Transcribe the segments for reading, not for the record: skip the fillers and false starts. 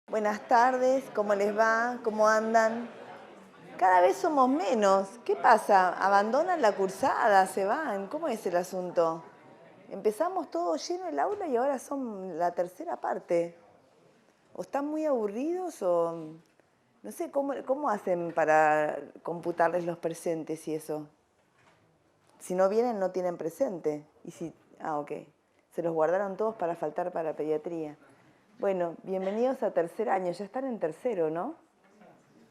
Buenas tardes, ¿cómo les va? ¿Cómo andan? Cada vez somos menos. ¿Qué pasa? ¿Abandonan la cursada? ¿Se van? ¿Cómo es el asunto? Empezamos todo lleno el aula y ahora son la tercera parte. ¿O están muy aburridos o no sé cómo hacen para computarles los presentes y eso? Si no vienen, no tienen presente. Ok. Se los guardaron todos para faltar para pediatría. Bueno, bienvenidos a tercer año. Ya están en tercero, ¿no?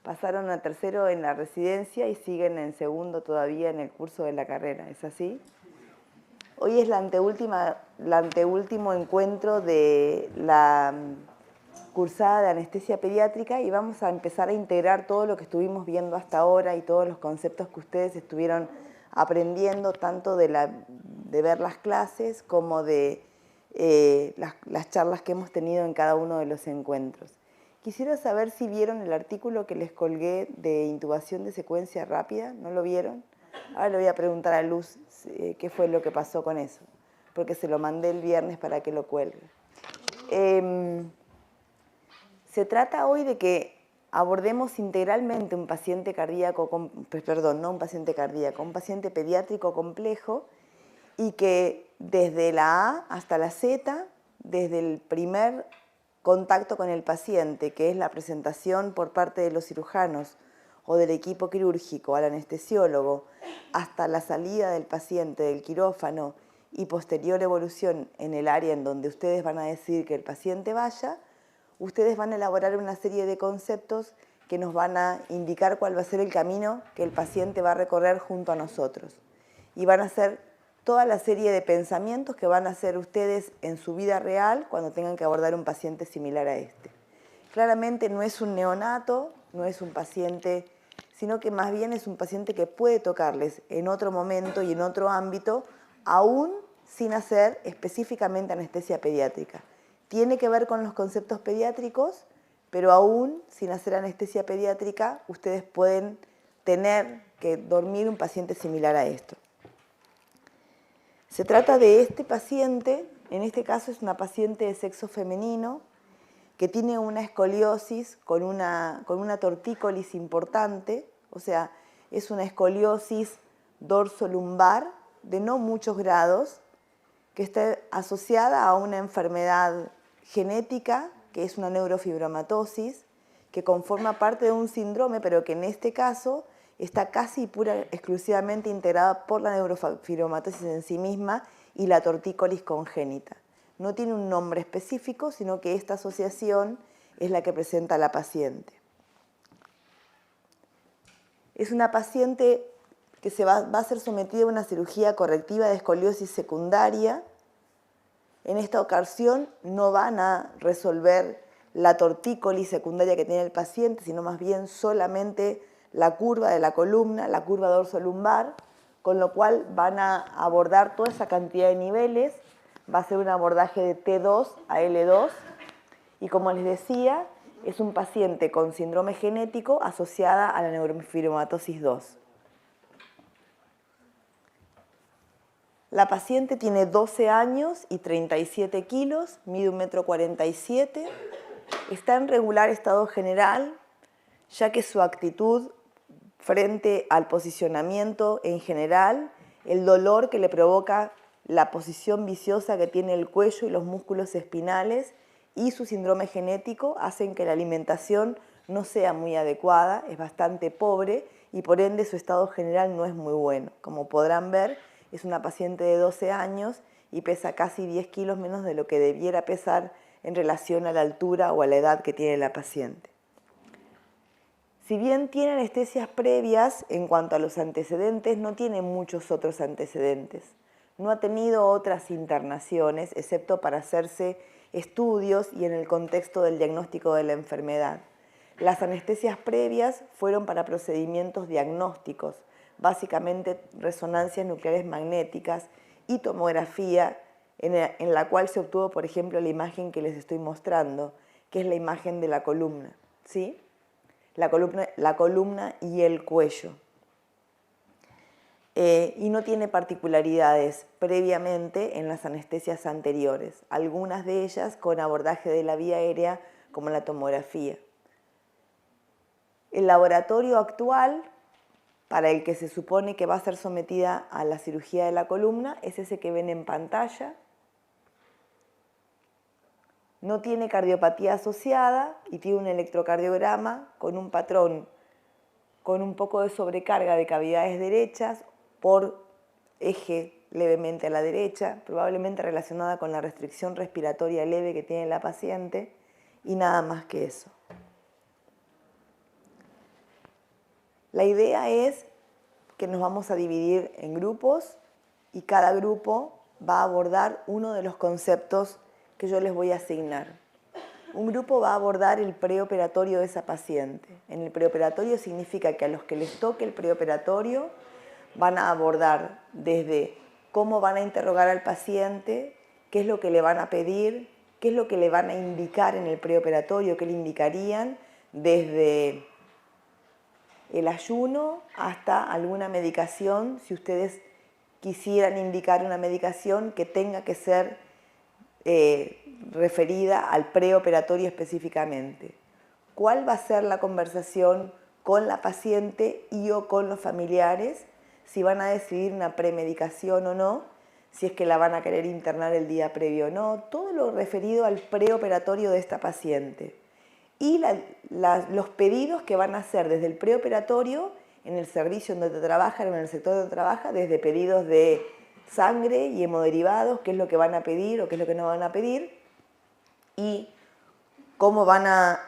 Pasaron a tercero en la residencia y siguen en segundo todavía en el curso de la carrera. ¿Es así? Hoy es el anteúltimo encuentro de la cursada de anestesia pediátrica y vamos a empezar a integrar todo lo que estuvimos viendo hasta ahora y todos los conceptos que ustedes estuvieron aprendiendo, tanto de ver las clases como de las charlas que hemos tenido en cada uno de los encuentros. Quisiera saber si vieron el artículo que les colgué de intubación de secuencia rápida. ¿No lo vieron? Ahora le voy a preguntar a Luz qué fue lo que pasó con eso, porque se lo mandé el viernes para que lo cuelgue. Se trata hoy de que abordemos integralmente un paciente cardíaco, un paciente pediátrico complejo y que desde la A hasta la Z, desde el primer contacto con el paciente, que es la presentación por parte de los cirujanos o del equipo quirúrgico al anestesiólogo, hasta la salida del paciente del quirófano y posterior evolución en el área en donde ustedes van a decidir que el paciente vaya, ustedes van a elaborar una serie de conceptos que nos van a indicar cuál va a ser el camino que el paciente va a recorrer junto a nosotros. Y van a ser toda la serie de pensamientos que van a hacer ustedes en su vida real cuando tengan que abordar un paciente similar a este. Claramente no es un neonato, no es un paciente, sino que más bien es un paciente que puede tocarles en otro momento y en otro ámbito, aún sin hacer específicamente anestesia pediátrica. Tiene que ver con los conceptos pediátricos, pero aún sin hacer anestesia pediátrica, ustedes pueden tener que dormir un paciente similar a esto. Se trata de este paciente, en este caso es una paciente de sexo femenino, que tiene una escoliosis con una tortícolis importante, o sea, es una escoliosis dorsolumbar de no muchos grados, que está asociada a una enfermedad genética, que es una neurofibromatosis, que conforma parte de un síndrome, pero que en este caso está casi exclusivamente integrada por la neurofibromatosis en sí misma y la tortícolis congénita. No tiene un nombre específico, sino que esta asociación es la que presenta a la paciente. Es una paciente que va a ser sometida a una cirugía correctiva de escoliosis secundaria. En esta ocasión no van a resolver la tortícolis secundaria que tiene el paciente, sino más bien solamente la curva de la columna, la curva dorsolumbar, con lo cual van a abordar toda esa cantidad de niveles. Va a ser un abordaje de T2 a L2 y, como les decía, es un paciente con síndrome genético asociada a la neurofibromatosis 2. La paciente tiene 12 años y 37 kilos, mide 1,47 m, está en regular estado general, ya que su actitud frente al posicionamiento en general, el dolor que le provoca la posición viciosa que tiene el cuello y los músculos espinales y su síndrome genético hacen que la alimentación no sea muy adecuada, es bastante pobre y por ende su estado general no es muy bueno. Como podrán ver, es una paciente de 12 años y pesa casi 10 kilos menos de lo que debiera pesar en relación a la altura o a la edad que tiene la paciente. Si bien tiene anestesias previas, en cuanto a los antecedentes, no tiene muchos otros antecedentes. No ha tenido otras internaciones, excepto para hacerse estudios y en el contexto del diagnóstico de la enfermedad. Las anestesias previas fueron para procedimientos diagnósticos, básicamente resonancias nucleares magnéticas y tomografía, en la cual se obtuvo, por ejemplo, la imagen que les estoy mostrando, que es la imagen de la columna, ¿sí? La columna y el cuello. Y no tiene particularidades previamente en las anestesias anteriores, algunas de ellas con abordaje de la vía aérea como la tomografía. El laboratorio actual, para el que se supone que va a ser sometida a la cirugía de la columna, es ese que ven en pantalla. No tiene cardiopatía asociada y tiene un electrocardiograma con un patrón con un poco de sobrecarga de cavidades derechas por eje levemente a la derecha, probablemente relacionada con la restricción respiratoria leve que tiene la paciente, y nada más que eso. La idea es que nos vamos a dividir en grupos y cada grupo va a abordar uno de los conceptos que yo les voy a asignar. Un grupo va a abordar el preoperatorio de esa paciente. En el preoperatorio significa que a los que les toque el preoperatorio van a abordar desde cómo van a interrogar al paciente, qué es lo que le van a pedir, qué es lo que le van a indicar en el preoperatorio, qué le indicarían, desde el ayuno hasta alguna medicación, si ustedes quisieran indicar una medicación que tenga que ser referida al preoperatorio específicamente. ¿Cuál va a ser la conversación con la paciente y o con los familiares? Si van a decidir una premedicación o no, si es que la van a querer internar el día previo o no, todo lo referido al preoperatorio de esta paciente. Y los pedidos que van a hacer desde el preoperatorio en el servicio donde trabajan, en el sector donde trabaja, desde pedidos de sangre y hemoderivados, qué es lo que van a pedir o qué es lo que no van a pedir, y cómo van a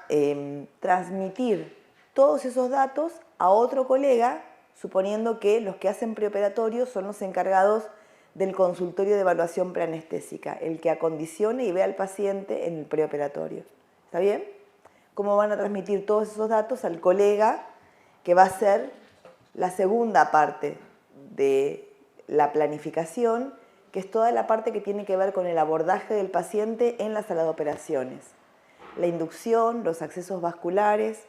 transmitir todos esos datos a otro colega, suponiendo que los que hacen preoperatorio son los encargados del consultorio de evaluación preanestésica, el que acondicione y vea al paciente en el preoperatorio. ¿Está bien? Cómo van a transmitir todos esos datos al colega que va a ser la segunda parte de la planificación, que es toda la parte que tiene que ver con el abordaje del paciente en la sala de operaciones. La inducción, los accesos vasculares,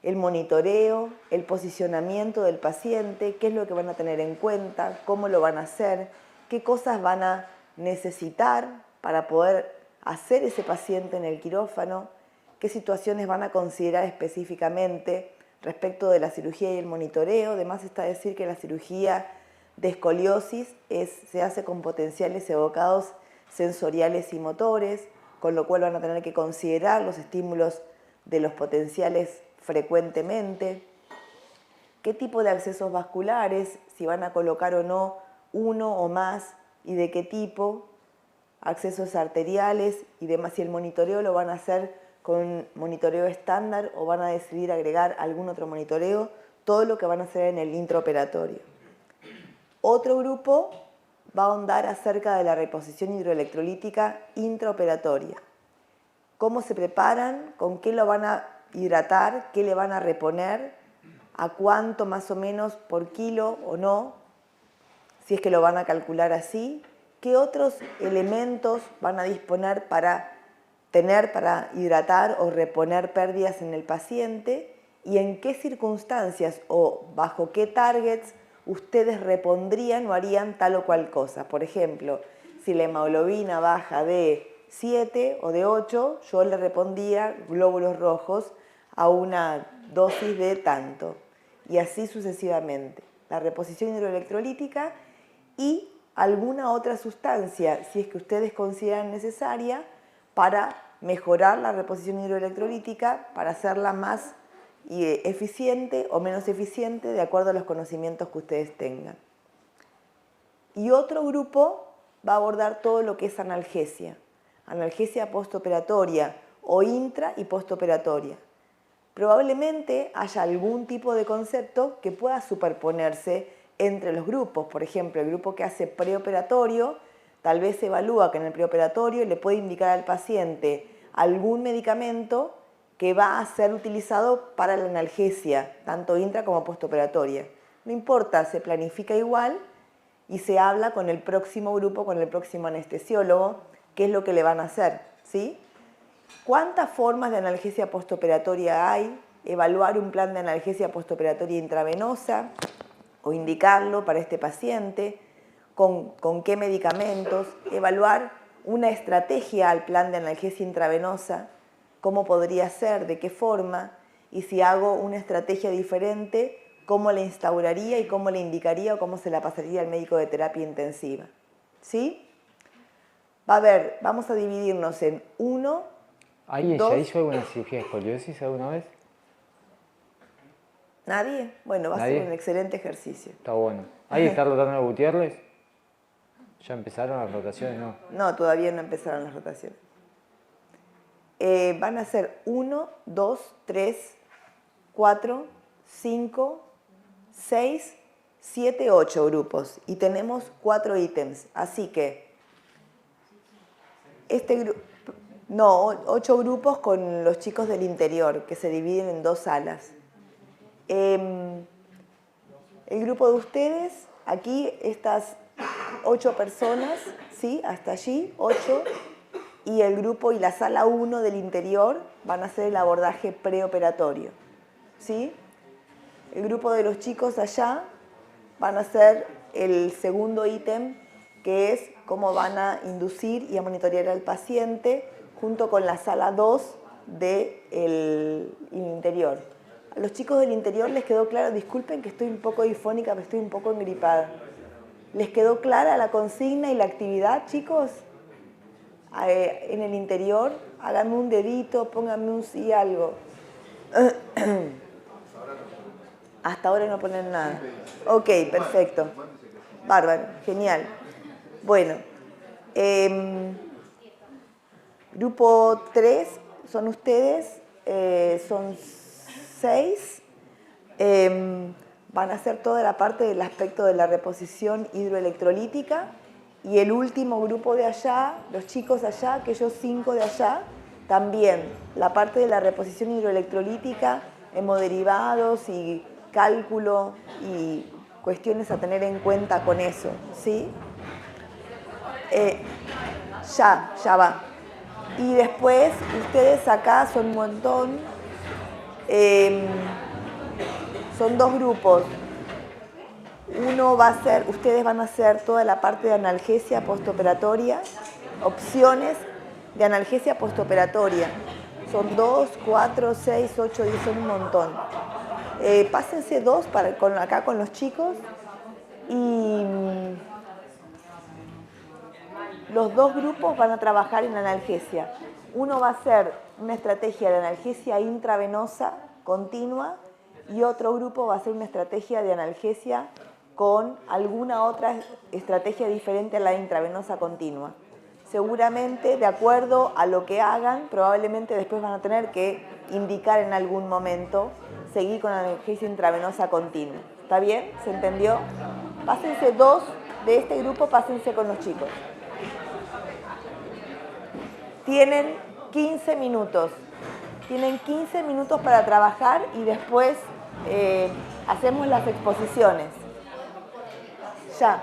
el monitoreo, el posicionamiento del paciente, qué es lo que van a tener en cuenta, cómo lo van a hacer, qué cosas van a necesitar para poder hacer ese paciente en el quirófano, qué situaciones van a considerar específicamente respecto de la cirugía y el monitoreo. Además está decir que la cirugía de escoliosis se hace con potenciales evocados sensoriales y motores, con lo cual van a tener que considerar los estímulos de los potenciales frecuentemente, qué tipo de accesos vasculares, si van a colocar o no uno o más y de qué tipo, accesos arteriales y demás, si el monitoreo lo van a hacer con un monitoreo estándar o van a decidir agregar algún otro monitoreo, todo lo que van a hacer en el intraoperatorio. Otro grupo va a ahondar acerca de la reposición hidroelectrolítica intraoperatoria. Cómo se preparan, con qué lo van a hidratar, qué le van a reponer, a cuánto más o menos por kilo o no, si es que lo van a calcular así, qué otros elementos van a disponer para hidratar o reponer pérdidas en el paciente y en qué circunstancias o bajo qué targets ustedes repondrían o harían tal o cual cosa. Por ejemplo, si la hemoglobina baja de 7 o de 8, yo le repondría glóbulos rojos a una dosis de tanto. Y así sucesivamente. La reposición hidroelectrolítica y alguna otra sustancia, si es que ustedes consideran necesaria, para mejorar la reposición hidroelectrolítica, para hacerla más eficiente o menos eficiente de acuerdo a los conocimientos que ustedes tengan. Y otro grupo va a abordar todo lo que es analgesia postoperatoria o intra y postoperatoria. Probablemente haya algún tipo de concepto que pueda superponerse entre los grupos. Por ejemplo, el grupo que hace preoperatorio tal vez evalúa que en el preoperatorio le puede indicar al paciente algún medicamento que va a ser utilizado para la analgesia, tanto intra como postoperatoria. No importa, se planifica igual y se habla con el próximo grupo, con el próximo anestesiólogo, qué es lo que le van a hacer, ¿sí? ¿Cuántas formas de analgesia postoperatoria hay? Evaluar un plan de analgesia postoperatoria intravenosa o indicarlo para este paciente, con qué medicamentos, evaluar una estrategia al plan de analgesia intravenosa, cómo podría ser, de qué forma, y si hago una estrategia diferente, cómo la instauraría y cómo le indicaría o cómo se la pasaría al médico de terapia intensiva. ¿Sí? Vamos a dividirnos en 1, ¿Alguien 2... ya hizo alguna cirugía de escoliosis alguna vez? ¿Nadie? Bueno, va a ser un excelente ejercicio. Está bueno. ¿Ahí está rotando a Gutiérrez? ¿Ya empezaron las rotaciones? No. No, todavía no empezaron las rotaciones. Van a ser 1, 2, 3, 4, 5, 6, 7, 8 grupos. Y tenemos 4 ítems. Así que, no, 8 grupos con los chicos del interior, que se dividen en 2 salas. El grupo de ustedes, aquí estas 8 personas, ¿sí? Hasta allí, 8. Y el grupo y la sala 1 del interior van a hacer el abordaje preoperatorio, ¿sí? El grupo de los chicos allá van a hacer el segundo ítem, que es cómo van a inducir y a monitorear al paciente junto con la sala 2 del interior. A los chicos del interior les quedó claro, disculpen que estoy un poco difónica, pero estoy un poco engripada. ¿Les quedó clara la consigna y la actividad, chicos? En el interior, háganme un dedito, pónganme un sí, algo. Hasta ahora no ponen nada. Ok, perfecto. Bárbaro, genial. Bueno, grupo 3 son ustedes, son 6. Van a hacer toda la parte del aspecto de la reposición hidroelectrolítica. Y el último grupo de allá, los chicos allá, aquellos 5 de allá, también la parte de la reposición hidroelectrolítica, hemoderivados y cálculo y cuestiones a tener en cuenta con eso, ¿sí? Ya va. Y después, ustedes acá son un montón, son 2 grupos. Uno va a ser, ustedes van a hacer toda la parte de analgesia postoperatoria, opciones de analgesia postoperatoria. Son 2, 4, 6, 8, 10, son un montón. Pásense 2 acá con los chicos y los 2 grupos van a trabajar en analgesia. Uno va a ser una estrategia de analgesia intravenosa continua y otro grupo va a ser una estrategia de analgesia con alguna otra estrategia diferente a la intravenosa continua. Seguramente, de acuerdo a lo que hagan, probablemente después van a tener que indicar en algún momento seguir con la analgesia intravenosa continua. ¿Está bien? ¿Se entendió? Pásense 2 de este grupo, pásense con los chicos. Tienen 15 minutos. Tienen 15 minutos para trabajar y después hacemos las exposiciones. Ya.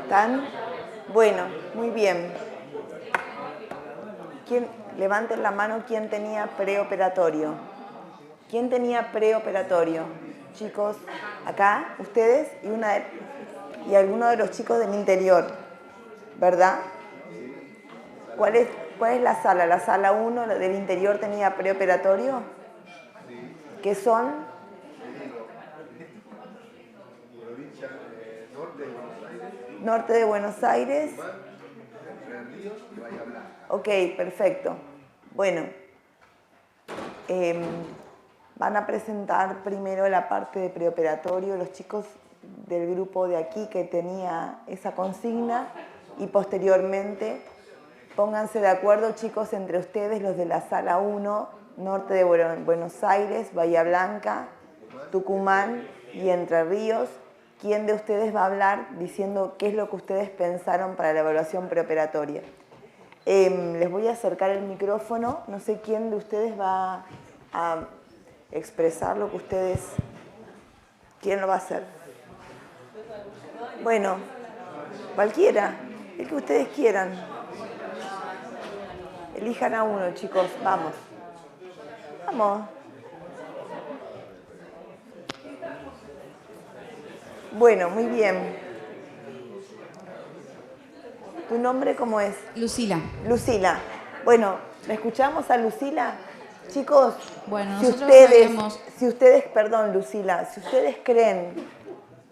¿Están? Bueno, muy bien. Levanten la mano quién tenía preoperatorio. ¿Quién tenía preoperatorio? Chicos, acá, ustedes y alguno de los chicos del interior, ¿verdad? ¿Cuál es la sala? ¿La sala 1 del interior tenía preoperatorio? ¿Qué son? Norte de Buenos Aires. Ok, perfecto. Bueno, van a presentar primero la parte de preoperatorio, los chicos del grupo de aquí que tenía esa consigna y posteriormente pónganse de acuerdo, chicos, entre ustedes, los de la sala 1, Norte de Buenos Aires, Bahía Blanca, Tucumán y Entre Ríos. ¿Quién de ustedes va a hablar diciendo qué es lo que ustedes pensaron para la evaluación preoperatoria? Les voy a acercar el micrófono. No sé quién de ustedes va a expresar lo que ustedes... ¿Quién lo va a hacer? Bueno, cualquiera, el que ustedes quieran. Elijan a uno, chicos. Vamos. Vamos. Bueno, muy bien. ¿Tu nombre cómo es? Lucila. Lucila. Bueno, ¿la escuchamos a Lucila? Chicos, Bueno, si nosotros ustedes, habíamos... perdón, Lucila, si ustedes creen,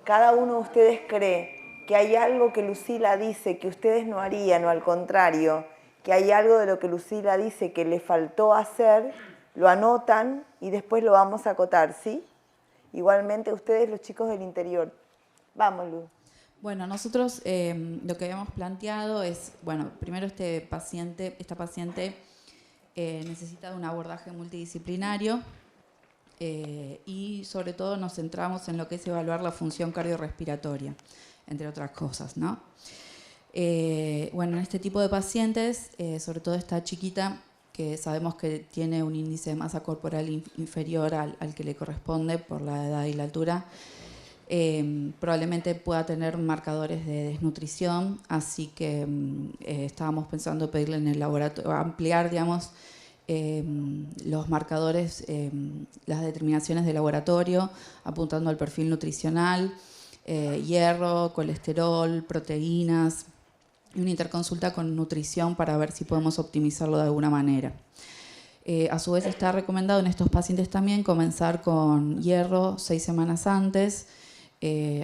cada uno de ustedes cree que hay algo que Lucila dice que ustedes no harían, o al contrario, que hay algo de lo que Lucila dice que le faltó hacer, lo anotan y después lo vamos a acotar, ¿sí? Igualmente ustedes, los chicos del interior. Vamos, Lu. Bueno, nosotros lo que habíamos planteado es, bueno, primero esta paciente necesita de un abordaje multidisciplinario y sobre todo nos centramos en lo que es evaluar la función cardiorrespiratoria, entre otras cosas, ¿no? Bueno, en este tipo de pacientes, sobre todo esta chiquita, que sabemos que tiene un índice de masa corporal inferior al que le corresponde por la edad y la altura, probablemente pueda tener marcadores de desnutrición, así que estábamos pensando pedirle en el laboratorio, ampliar, digamos, los marcadores, las determinaciones de laboratorio, apuntando al perfil nutricional, hierro, colesterol, proteínas, y una interconsulta con nutrición para ver si podemos optimizarlo de alguna manera. A su vez está recomendado en estos pacientes también comenzar con hierro 6 semanas antes,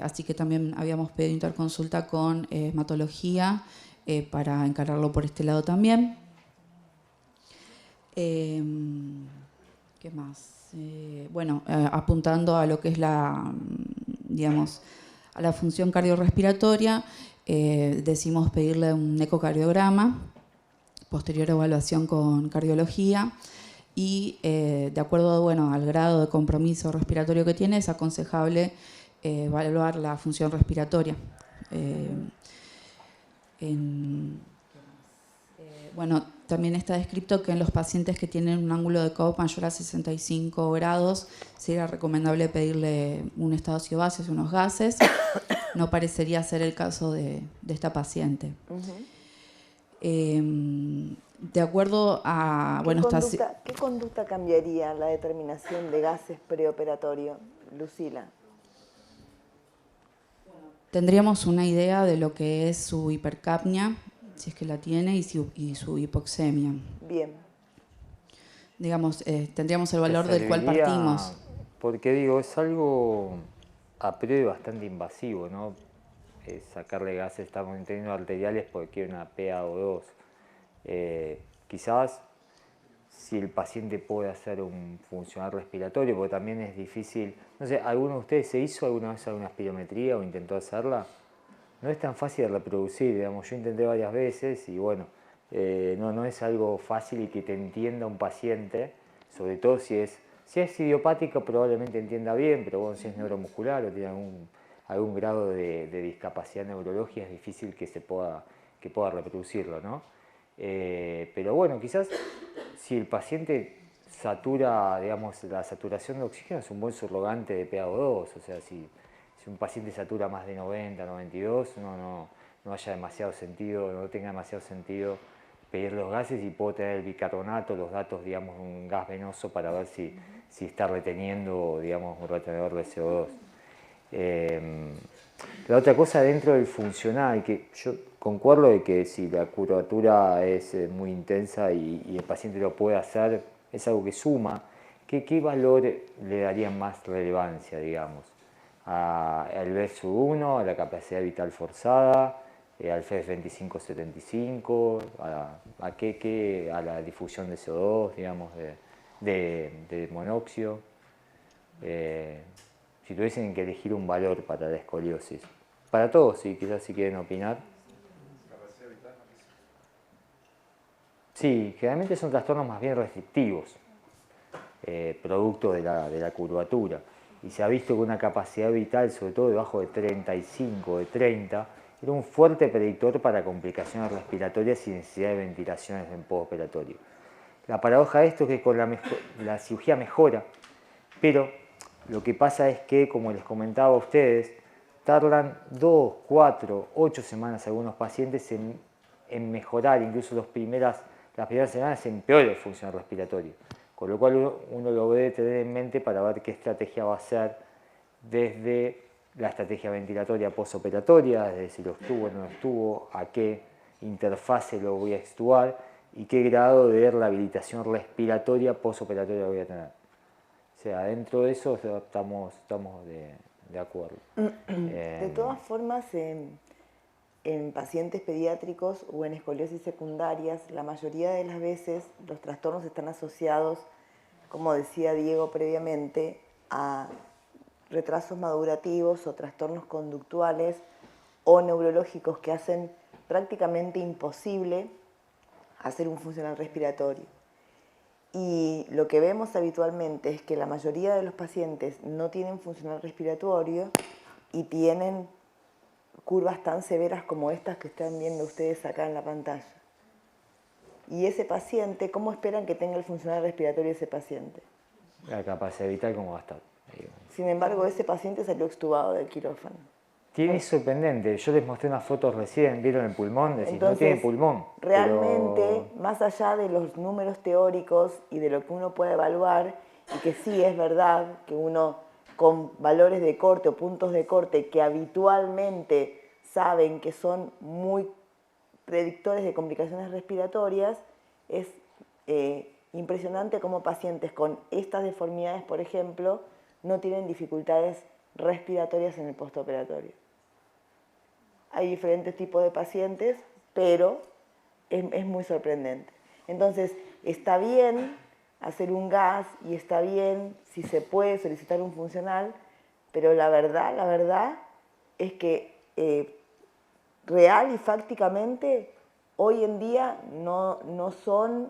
así que también habíamos pedido interconsulta con hematología para encararlo por este lado también. ¿Qué más? Bueno, apuntando a lo que es digamos, a la función cardiorrespiratoria, decimos pedirle un ecocardiograma, posterior evaluación con cardiología y de acuerdo, bueno, al grado de compromiso respiratorio que tiene, es aconsejable evaluar la función respiratoria. Bueno, también está descrito que en los pacientes que tienen un ángulo de Cobb mayor a 65 grados sería recomendable pedirle un estado gaseoso y unos gases. No parecería ser el caso de esta paciente. De acuerdo a... ¿Qué conducta cambiaría la determinación de gases preoperatorio, Lucila? Tendríamos una idea de lo que es su hipercapnia, si es que la tiene, y su hipoxemia. Bien. Digamos, tendríamos el valor del cual partimos. Porque digo, es algo a priori bastante invasivo, ¿no? Sacarle gases, estamos en términos arteriales porque quiere una PaO2. Quizás si el paciente puede hacer un funcional respiratorio, porque también es difícil. No sé, ¿alguno de ustedes se hizo alguna vez alguna espirometría o intentó hacerla? No es tan fácil de reproducir, digamos. Yo intenté varias veces y bueno, no es algo fácil y que te entienda un paciente, sobre todo si es idiopático probablemente entienda bien, pero bueno, si es neuromuscular o tiene algún grado de discapacidad neurológica es difícil que pueda reproducirlo, ¿no? Pero bueno, quizás si el paciente satura, digamos, la saturación de oxígeno es un buen surrogante de PaO2, o sea, si un paciente satura más de 90, 92, no haya demasiado sentido, no tenga demasiado sentido pedir los gases y puedo tener el bicarbonato, los datos, digamos, un gas venoso para ver si está reteniendo, digamos, un retenedor de CO2. La otra cosa dentro del funcional, que yo concuerdo de que si la curvatura es muy intensa y el paciente lo puede hacer, es algo que suma, ¿qué valor le daría más relevancia, digamos? Al BSU-1, a la capacidad vital forzada, al FES 2575, a la difusión de CO2, digamos, de monóxido. Si tuviesen que elegir un valor para la escoliosis. Para todos, sí, quizás si quieren opinar. Sí, generalmente son trastornos más bien restrictivos, producto de la curvatura. Y se ha visto que una capacidad vital, sobre todo debajo de 35, de 30, era un fuerte predictor para complicaciones respiratorias y necesidad de ventilaciones en postoperatorio. La paradoja de esto es que con la cirugía mejora, pero lo que pasa es que, como les comentaba a ustedes, tardan 2, 4, 8 semanas algunos pacientes en mejorar, incluso las primeras semanas empeora el funcional respiratorio. Con lo cual uno lo debe tener en mente para ver qué estrategia va a hacer desde la estrategia ventilatoria postoperatoria, es decir, lo extubo o no lo extubo, a qué interfase lo voy a extubar y qué grado de rehabilitación respiratoria postoperatoria voy a tener. O sea, dentro de eso estamos de acuerdo. De todas formas, en pacientes pediátricos o en escoliosis secundarias, la mayoría de las veces los trastornos están asociados, como decía Diego previamente, a retrasos madurativos o trastornos conductuales o neurológicos que hacen prácticamente imposible hacer un funcional respiratorio. Y lo que vemos habitualmente es que la mayoría de los pacientes no tienen funcional respiratorio y tienen curvas tan severas como estas que están viendo ustedes acá en la pantalla. Y ese paciente, ¿cómo esperan que tenga el funcional respiratorio ese paciente? La capacidad vital, ¿cómo va a estar? Sin embargo, ese paciente salió extubado del quirófano. Es sorprendente. Yo les mostré unas fotos recién, vieron el pulmón, decís, Entonces, no tiene pulmón. realmente, pero... más allá de los números teóricos y de lo que uno puede evaluar, y que sí es verdad que uno con valores de corte o puntos de corte que habitualmente saben que son muy predictores de complicaciones respiratorias, es impresionante cómo pacientes con estas deformidades, por ejemplo, no tienen dificultades respiratorias en el postoperatorio. Hay diferentes tipos de pacientes, pero es muy sorprendente. Entonces, está bien hacer un gas y está bien si se puede solicitar un funcional, pero la verdad es que real y fácticamente hoy en día no son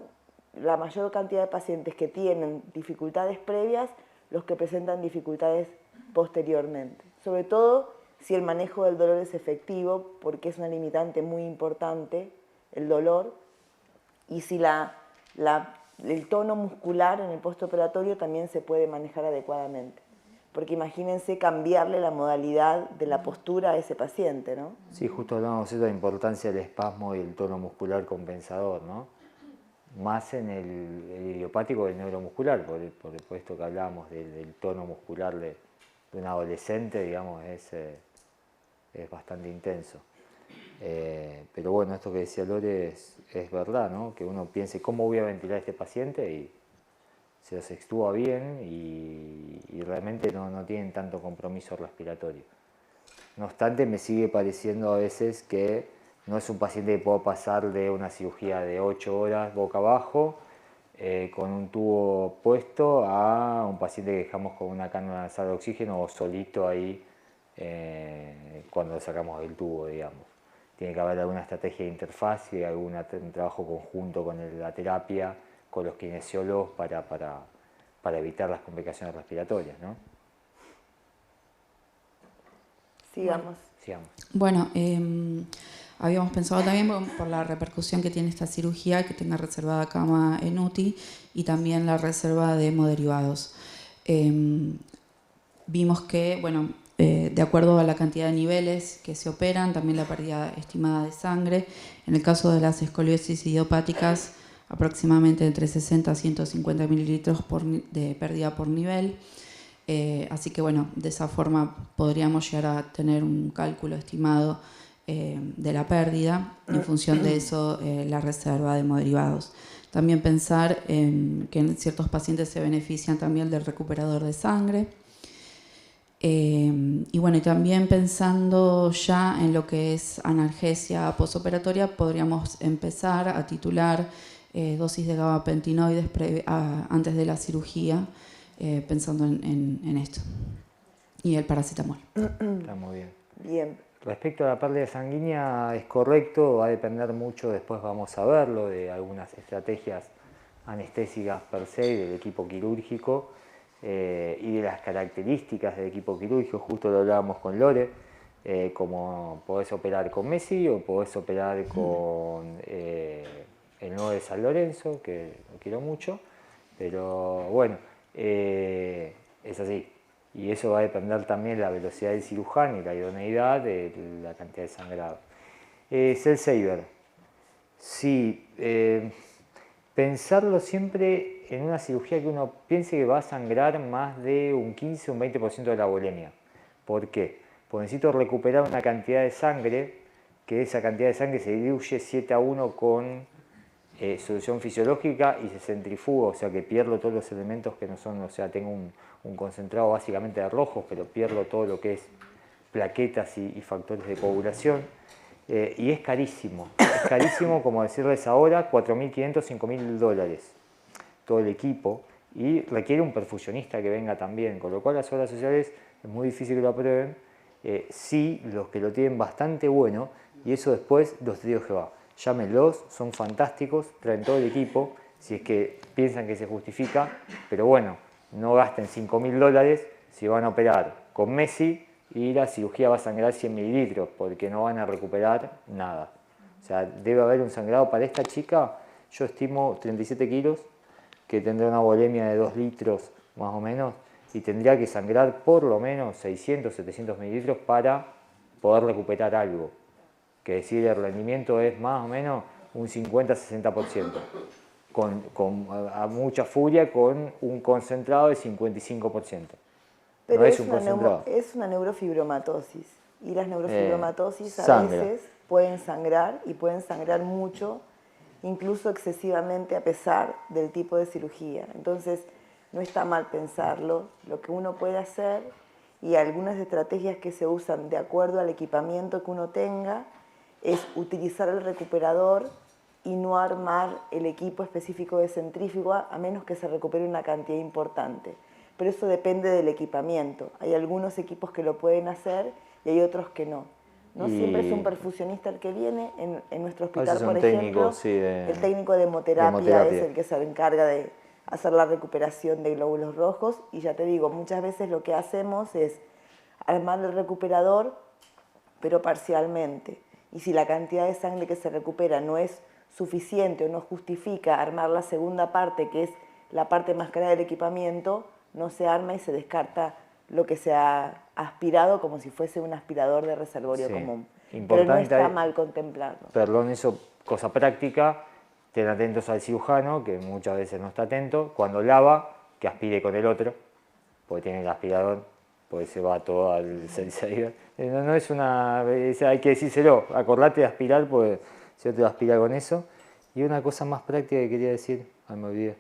la mayor cantidad de pacientes que tienen dificultades previas los que presentan dificultades posteriormente. Sobre todo si el manejo del dolor es efectivo, porque es una limitante muy importante, el dolor, y si el tono muscular en el postoperatorio también se puede manejar adecuadamente. Porque imagínense cambiarle la modalidad de la postura a ese paciente, ¿no? Sí, justo hablamos de la importancia del espasmo y el tono muscular compensador, ¿no? Más en el idiopático del neuromuscular, por esto que hablábamos del tono muscular de un adolescente, digamos, es bastante intenso. Pero bueno, esto que decía Lore es verdad, ¿no? Que uno piense cómo voy a ventilar a este paciente y se los extúa bien y realmente no tienen tanto compromiso respiratorio. No obstante, me sigue pareciendo a veces que no es un paciente que puedo pasar de una cirugía de 8 horas boca abajo con un tubo puesto a un paciente que dejamos con una cánula nasal de oxígeno o solito ahí cuando lo sacamos del tubo, digamos. Tiene que haber alguna estrategia de interfaz y algún trabajo conjunto con la terapia, con los kinesiólogos para evitar las complicaciones respiratorias, ¿no? Sigamos. Bueno, habíamos pensado también por la repercusión que tiene esta cirugía, que tenga reservada cama en UTI y también la reserva de hemoderivados. Vimos que, bueno, de acuerdo a la cantidad de niveles que se operan, también la pérdida estimada de sangre, en el caso de las escoliosis idiopáticas, aproximadamente entre 60 a 150 mililitros de pérdida por nivel. Así que bueno, de esa forma podríamos llegar a tener un cálculo estimado de la pérdida y en función de eso la reserva de hemoderivados. También pensar que en ciertos pacientes se benefician también del recuperador de sangre. Y bueno, y también pensando ya en lo que es analgesia postoperatoria, podríamos empezar a titular dosis de gabapentinoides antes de la cirugía, pensando en esto. Y el paracetamol. Está muy bien. Bien. Respecto a la pérdida sanguínea, es correcto, va a depender mucho, después vamos a verlo, de algunas estrategias anestésicas per se del equipo quirúrgico y de las características del equipo quirúrgico. Justo lo hablábamos con Lore, como podés operar con Messi o podés operar con el 9 de San Lorenzo, que lo quiero mucho, pero bueno, es así. Y eso va a depender también de la velocidad del cirujano y la idoneidad de la cantidad de sangrado. Cell saver. Sí, pensarlo siempre en una cirugía que uno piense que va a sangrar más de un 15 o un 20% de la volemia. ¿Por qué? pues necesito recuperar una cantidad de sangre, que esa cantidad de sangre se diluye 7:1 con solución fisiológica y se centrifuga, o sea que pierdo todos los elementos que no son, o sea, tengo un concentrado básicamente de rojos, pero pierdo todo lo que es plaquetas y factores de coagulación. Y es carísimo como decirles ahora, $4.500, $5.000 todo el equipo, y requiere un perfusionista que venga también, con lo cual las obras sociales es muy difícil que lo aprueben, sí los que lo tienen bastante bueno, y eso después los testigos de Jehová. Llámenlos, son fantásticos, traen todo el equipo, si es que piensan que se justifica, pero bueno, no gasten $5.000 si van a operar con Messi y la cirugía va a sangrar 100 mililitros, porque no van a recuperar nada. O sea, debe haber un sangrado para esta chica, yo estimo 37 kilos, que tendrá una volemia de 2 litros más o menos, y tendría que sangrar por lo menos 600, 700 mililitros para poder recuperar algo. Que decir, el rendimiento es más o menos un 50-60%, a mucha furia con un concentrado de 55%. Pero no es un una, concentrado. es una neurofibromatosis, y las neurofibromatosis a sangra. veces pueden sangrar, y pueden sangrar mucho, incluso excesivamente a pesar del tipo de cirugía. Entonces, no está mal pensarlo. Lo que uno puede hacer, y algunas estrategias que se usan de acuerdo al equipamiento que uno tenga, es utilizar el recuperador y no armar el equipo específico de centrífuga, a menos que se recupere una cantidad importante. Pero eso depende del equipamiento. Hay algunos equipos que lo pueden hacer y hay otros que no. No siempre es un perfusionista el que viene. En nuestro hospital, por ejemplo, sí, el técnico de hemoterapia es el que se encarga de hacer la recuperación de glóbulos rojos. Y ya te digo, muchas veces lo que hacemos es armar el recuperador, pero parcialmente. Y si la cantidad de sangre que se recupera no es suficiente o no justifica armar la segunda parte, que es la parte más cara del equipamiento, no se arma y se descarta lo que se ha aspirado como si fuese un aspirador de reservorio común. Pero no está mal contemplarlo. Perdón, eso, cosa práctica, estén atentos al cirujano, que muchas veces no está atento, cuando lava, que aspire con el otro, porque tiene el aspirador, porque se va todo al sensor. No es una, hay que decírselo, acordate de aspirar, porque si yo te voy a aspirar con eso. Y una cosa más práctica que quería decir, me olvidé.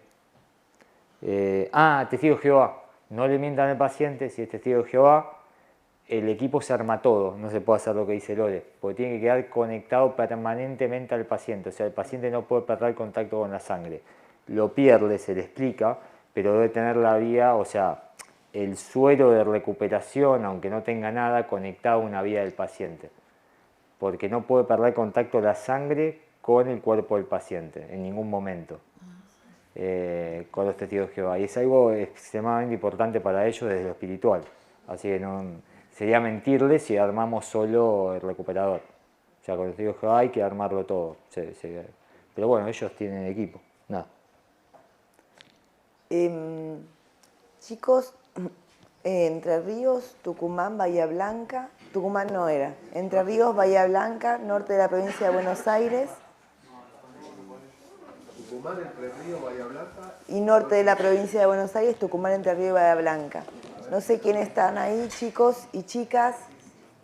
Testigo de Jehová. No le mientan al paciente, si es testigo de Jehová, el equipo se arma todo, no se puede hacer lo que dice Lore, porque tiene que quedar conectado permanentemente al paciente, o sea, el paciente no puede perder contacto con la sangre. Lo pierde, se le explica, pero debe tener la vía, o sea, el suero de recuperación, aunque no tenga nada, conectado a una vía del paciente, porque no puede perder contacto la sangre con el cuerpo del paciente en ningún momento. Con los testigos de Jehová, y es algo extremadamente importante para ellos desde lo espiritual, así que no, sería mentirles si armamos solo el recuperador. O sea, con los testigos de Jehová hay que armarlo todo, pero bueno, ellos tienen equipo. Nada. Chicos, Entre Ríos, Tucumán, Bahía Blanca, Tucumán no era, Entre Ríos, Bahía Blanca, norte de la provincia de Buenos Aires, Tucumán, Entre Ríos, Bahía Blanca. Y norte de la provincia de Buenos Aires, Tucumán, Entre Ríos y Bahía Blanca. No sé quiénes están ahí, chicos y chicas.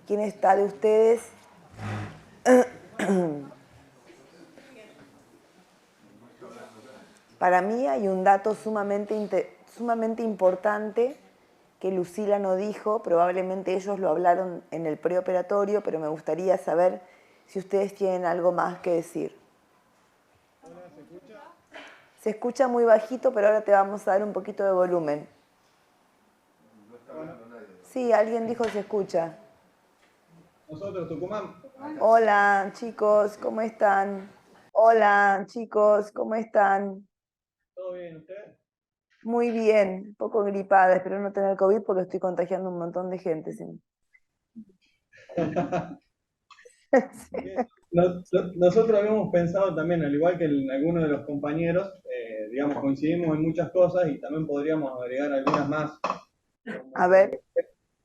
¿Quién está de ustedes? Para mí hay un dato sumamente importante que Lucila no dijo. Probablemente ellos lo hablaron en el preoperatorio, pero me gustaría saber si ustedes tienen algo más que decir. Se escucha muy bajito, pero ahora te vamos a dar un poquito de volumen. No está hablando nadie. Sí, alguien dijo se escucha. Nosotros, Tucumán. Hola, chicos, ¿cómo están? Hola, chicos, ¿cómo están? ¿Todo bien, usted? Muy bien, un poco gripada, espero no tener COVID porque estoy contagiando un montón de gente. ¿Sí? Nosotros habíamos pensado también, al igual que algunos de los compañeros, digamos, coincidimos en muchas cosas y también podríamos agregar algunas más. A ver.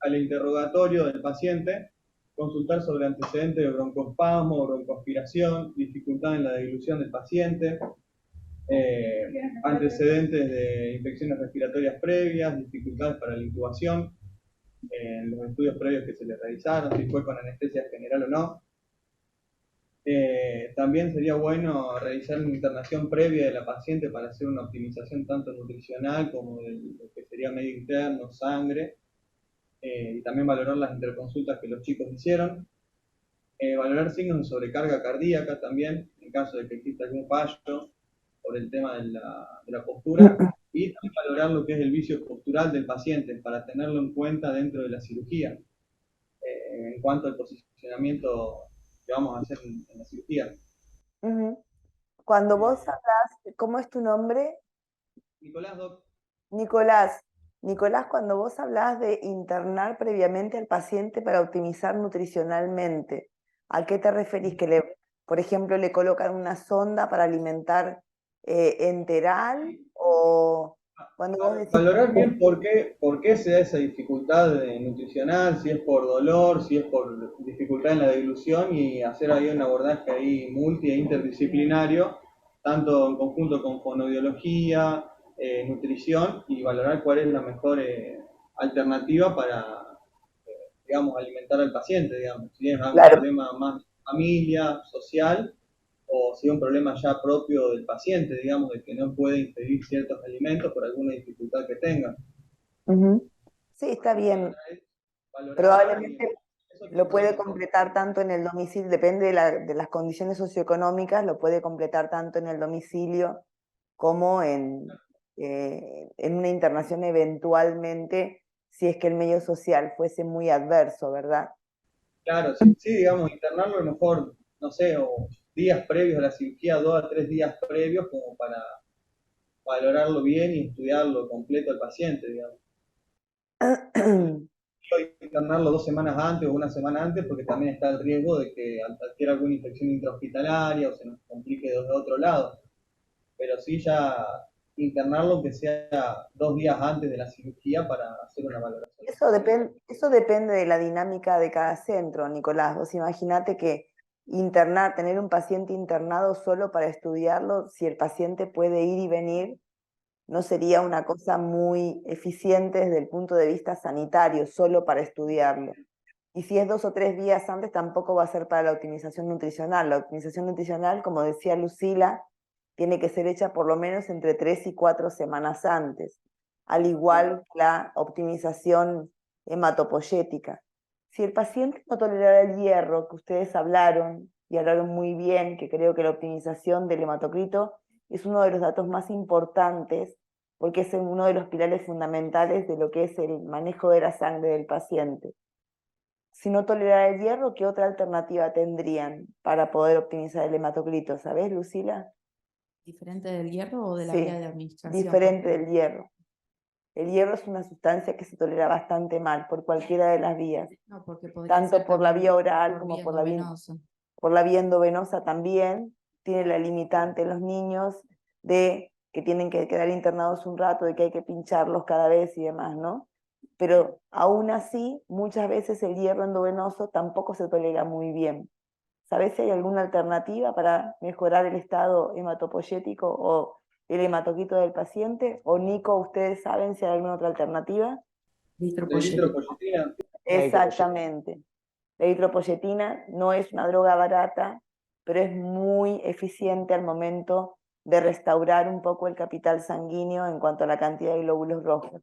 Al interrogatorio del paciente, consultar sobre antecedentes de broncoespasmo, broncoaspiración, dificultad en la dilución del paciente, antecedentes de infecciones respiratorias previas, dificultades para la intubación. en los estudios previos que se le realizaron, si fue con anestesia general o no. También sería bueno realizar una internación previa de la paciente para hacer una optimización tanto nutricional como de lo que sería medio interno, sangre, y también valorar las interconsultas que los chicos hicieron. Valorar signos de sobrecarga cardíaca también, en caso de que exista algún fallo por el tema de la postura, y también valorar lo que es el vicio postural del paciente para tenerlo en cuenta dentro de la cirugía, en cuanto al posicionamiento que vamos a hacer en la cirugía. Ujú. Cuando vos hablas, ¿cómo es tu nombre? Nicolás, Doc. Nicolás. Nicolás, cuando vos hablas de internar previamente al paciente para optimizar nutricionalmente, ¿a qué te referís? Que por ejemplo, le colocan una sonda para alimentar enteral, o cuando vos decís... Valorar bien por qué se da esa dificultad nutricional, si es por dolor, si es por dificultad en la deglución, y hacer ahí un abordaje ahí multi e interdisciplinario, tanto en conjunto con fonoaudiología, nutrición, y valorar cuál es la mejor alternativa para, digamos, alimentar al paciente, digamos, si es algún Claro. problema más de familia, social, o si es un problema ya propio del paciente, digamos, de que no puede ingerir ciertos alimentos por alguna dificultad que tenga. Ujú. Sí, está bien. Valorar y Probablemente eso lo sería puede lo mejor. completar tanto en el domicilio, depende de las condiciones socioeconómicas, lo puede completar tanto en el domicilio como en una internación eventualmente, si es que el medio social fuese muy adverso, ¿verdad? Claro, sí, sí, digamos, internarlo a lo mejor, no sé, o días previos a la cirugía, 2 a 3 días previos, como para valorarlo bien y estudiarlo completo al paciente, digamos. Internarlo 2 semanas antes o una semana antes, porque también está el riesgo de que adquiera alguna infección intrahospitalaria o se nos complique de otro lado. Pero sí ya internarlo que sea 2 días antes de la cirugía para hacer una valoración. Eso depende de la dinámica de cada centro, Nicolás. Vos imaginate que tener un paciente internado solo para estudiarlo, si el paciente puede ir y venir, no sería una cosa muy eficiente desde el punto de vista sanitario, solo para estudiarlo. Y si es 2 o 3 días antes, tampoco va a ser para la optimización nutricional. La optimización nutricional, como decía Lucila, tiene que ser hecha por lo menos entre 3 y 4 semanas antes, al igual que la optimización hematopoyética. Si el paciente no tolerara el hierro, que ustedes hablaron, y hablaron muy bien, que creo que la optimización del hematocrito es uno de los datos más importantes, porque es uno de los pilares fundamentales de lo que es el manejo de la sangre del paciente. Si no tolerara el hierro, ¿qué otra alternativa tendrían para poder optimizar el hematocrito? ¿Sabés, Lucila? ¿Diferente del hierro o de la Sí, vía de administración? diferente del hierro. El hierro es una sustancia que se tolera bastante mal por cualquiera de las vías, No, porque podría tanto ser por la también vía oral por como vía por endovenosa. la vía endovenosa también. Tiene la limitante en los niños de que tienen que quedar internados un rato, de que hay que pincharlos cada vez y demás, ¿no? Pero aún así, muchas veces el hierro endovenoso tampoco se tolera muy bien. ¿Sabés si hay alguna alternativa para mejorar el estado hematopoyético o el hematocrito del paciente? ¿O Nico, ustedes saben si hay alguna otra alternativa? La Eritropoyetina. eritropoyetina, Exactamente. La eritropoyetina no es una droga barata, pero es muy eficiente al momento de restaurar un poco el capital sanguíneo en cuanto a la cantidad de glóbulos rojos.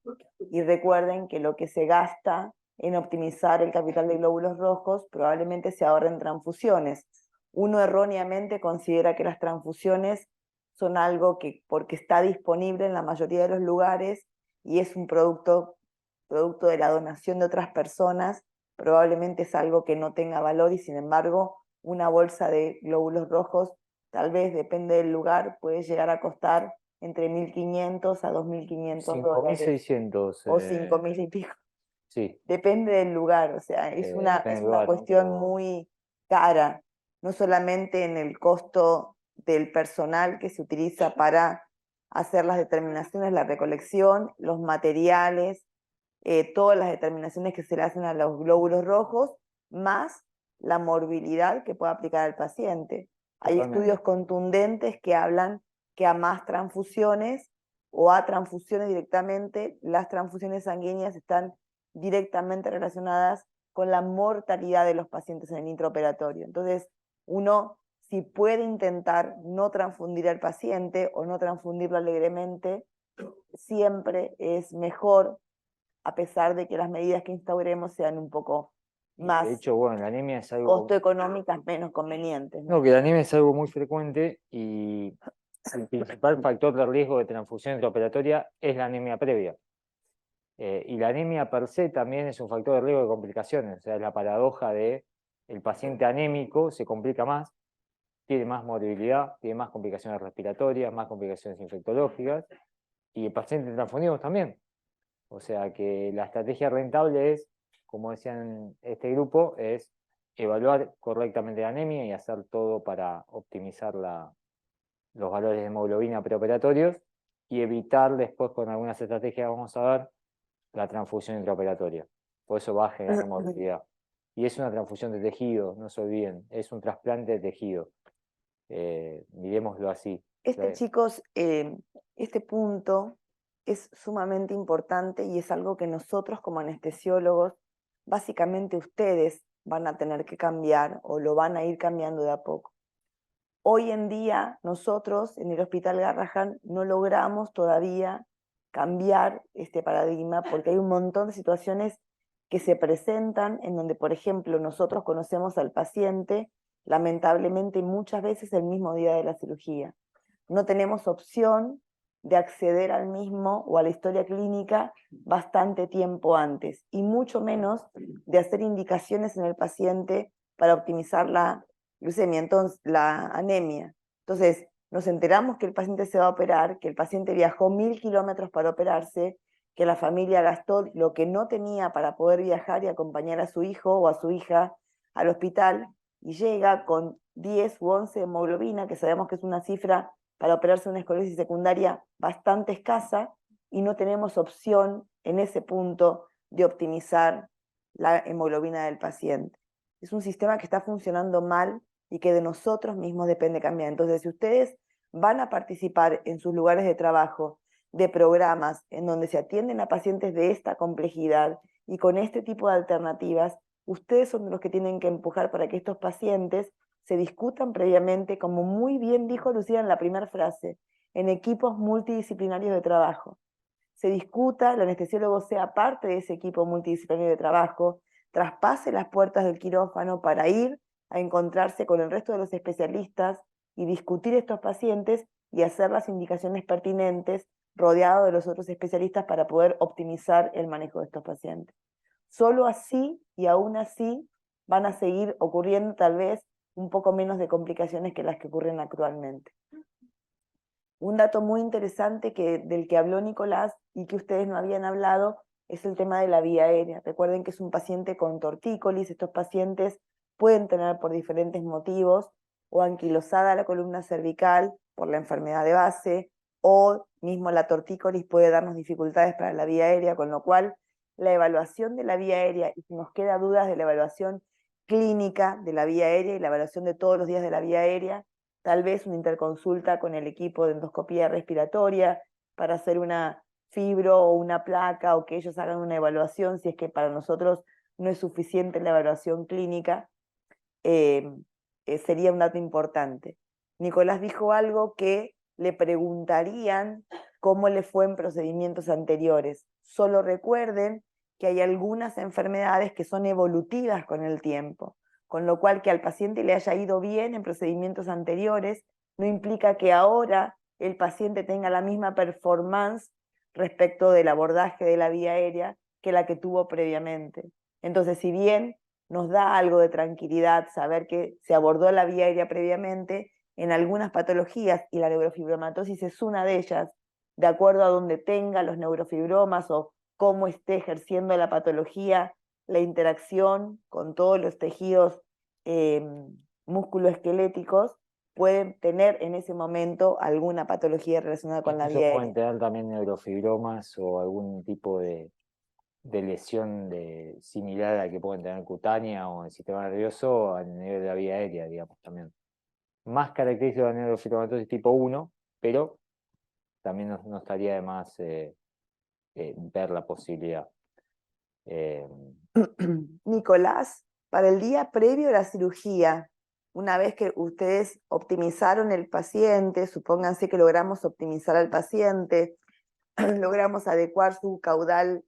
Y recuerden que lo que se gasta en optimizar el capital de glóbulos rojos probablemente se ahorren transfusiones. Uno erróneamente considera que las transfusiones son algo que, porque está disponible en la mayoría de los lugares y es un producto de la donación de otras personas, probablemente es algo que no tenga valor, y sin embargo una bolsa de glóbulos rojos, tal vez depende del lugar, puede llegar a costar entre 1.500 a 2.500 dólares 5.600. o 5.000 y pico. Sí, Depende del lugar, o sea, es depende es del una lugar, cuestión pero muy cara, no solamente en el costo del personal que se utiliza para hacer las determinaciones, la recolección, los materiales, todas las determinaciones que se le hacen a los glóbulos rojos, más la morbilidad que puede aplicar al paciente. Hay totalmente. estudios contundentes que hablan que a más transfusiones o a transfusiones directamente, las transfusiones sanguíneas están directamente relacionadas con la mortalidad de los pacientes en el intraoperatorio. Entonces, uno, si puede intentar no transfundir al paciente o no transfundirlo alegremente, siempre es mejor, a pesar de que las medidas que instauremos sean un poco más De hecho, bueno, la anemia es algo... costo económicas, menos convenientes, ¿no? No, que la anemia es algo muy frecuente y el principal factor de riesgo de transfusión intraoperatoria es la anemia previa. Y la anemia per se también es un factor de riesgo de complicaciones, o sea, es la paradoja de el paciente anémico se complica más, tiene más morbilidad, tiene más complicaciones respiratorias, más complicaciones infectológicas, y el paciente transfundido también. O sea que la estrategia rentable es, como decían este grupo, es evaluar correctamente la anemia y hacer todo para optimizar los valores de hemoglobina preoperatorios y evitar después con algunas estrategias que vamos a ver la transfusión intraoperatoria. Por eso va a generar morbilidad. Y es una transfusión de tejido, no se olviden, es un trasplante de tejido. Miremoslo así. Chicos, este punto es sumamente importante y es algo que nosotros como anestesiólogos, básicamente ustedes van a tener que cambiar o lo van a ir cambiando de a poco. Hoy en día nosotros en el Hospital Garrahan no logramos todavía cambiar este paradigma porque hay un montón de situaciones que se presentan en donde, por ejemplo, nosotros conocemos al paciente lamentablemente muchas veces el mismo día de la cirugía. No tenemos opción de acceder al mismo o a la historia clínica bastante tiempo antes y mucho menos de hacer indicaciones en el paciente para optimizar la leucemia, entonces la anemia. Entonces, nos enteramos que el paciente se va a operar, que el paciente viajó 1000 kilómetros para operarse, que la familia gastó lo que no tenía para poder viajar y acompañar a su hijo o a su hija al hospital, y llega con 10 u 11 de hemoglobina, que sabemos que es una cifra para operarse una esclerosis secundaria bastante escasa, y no tenemos opción en ese punto de optimizar la hemoglobina del paciente. Es un sistema que está funcionando mal y que de nosotros mismos depende cambiar. Entonces, si ustedes van a participar en sus lugares de trabajo de programas en donde se atienden a pacientes de esta complejidad y con este tipo de alternativas, ustedes son los que tienen que empujar para que estos pacientes se discutan previamente, como muy bien dijo Lucía en la primera frase, en equipos multidisciplinarios de trabajo. Se discuta, el anestesiólogo sea parte de ese equipo multidisciplinario de trabajo, traspase las puertas del quirófano para ir a encontrarse con el resto de los especialistas y discutir estos pacientes y hacer las indicaciones pertinentes rodeado de los otros especialistas para poder optimizar el manejo de estos pacientes. Solo así y aún así van a seguir ocurriendo tal vez un poco menos de complicaciones que las que ocurren actualmente. Un dato muy interesante del que habló Nicolás y que ustedes no habían hablado es el tema de la vía aérea. Recuerden que es un paciente con tortícolis. Estos pacientes pueden tener por diferentes motivos o anquilosada la columna cervical por la enfermedad de base, o mismo la tortícolis puede darnos dificultades para la vía aérea, con lo cual la evaluación de la vía aérea, y si nos queda dudas de la evaluación clínica de la vía aérea y la evaluación de todos los días de la vía aérea, tal vez una interconsulta con el equipo de endoscopía respiratoria para hacer una fibro o una placa, o que ellos hagan una evaluación si es que para nosotros no es suficiente la evaluación clínica, sería un dato importante. Nicolás dijo algo que le preguntarían cómo le fue en procedimientos anteriores. Solo recuerden que hay algunas enfermedades que son evolutivas con el tiempo, con lo cual que al paciente le haya ido bien en procedimientos anteriores no implica que ahora el paciente tenga la misma performance respecto del abordaje de la vía aérea que la que tuvo previamente. Entonces, si bien nos da algo de tranquilidad saber que se abordó la vía aérea previamente, en algunas patologías, y la neurofibromatosis es una de ellas, de acuerdo a donde tenga los neurofibromas o cómo esté ejerciendo la patología, la interacción con todos los tejidos musculoesqueléticos, pueden tener en ese momento alguna patología relacionada con la vía aérea. Pueden tener también neurofibromas o algún tipo de lesión similar a la que pueden tener cutánea o en el sistema nervioso a nivel de la vía aérea, digamos, también. Más característico de la neurofibromatosis tipo 1, pero también no estaría de más ver la posibilidad. Eh, Nicolás, para el día previo a la cirugía, una vez que ustedes optimizaron el paciente, supónganse que logramos optimizar al paciente, logramos adecuar su caudal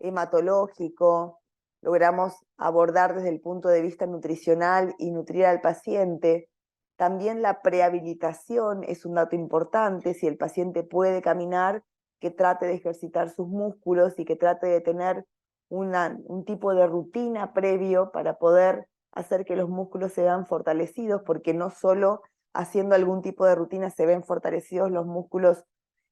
hematológico, logramos abordar desde el punto de vista nutricional y nutrir al paciente. También la prehabilitación es un dato importante. Si el paciente puede caminar, que trate de ejercitar sus músculos y que trate de tener un tipo de rutina previo para poder hacer que los músculos se vean fortalecidos, porque no solo haciendo algún tipo de rutina se ven fortalecidos los músculos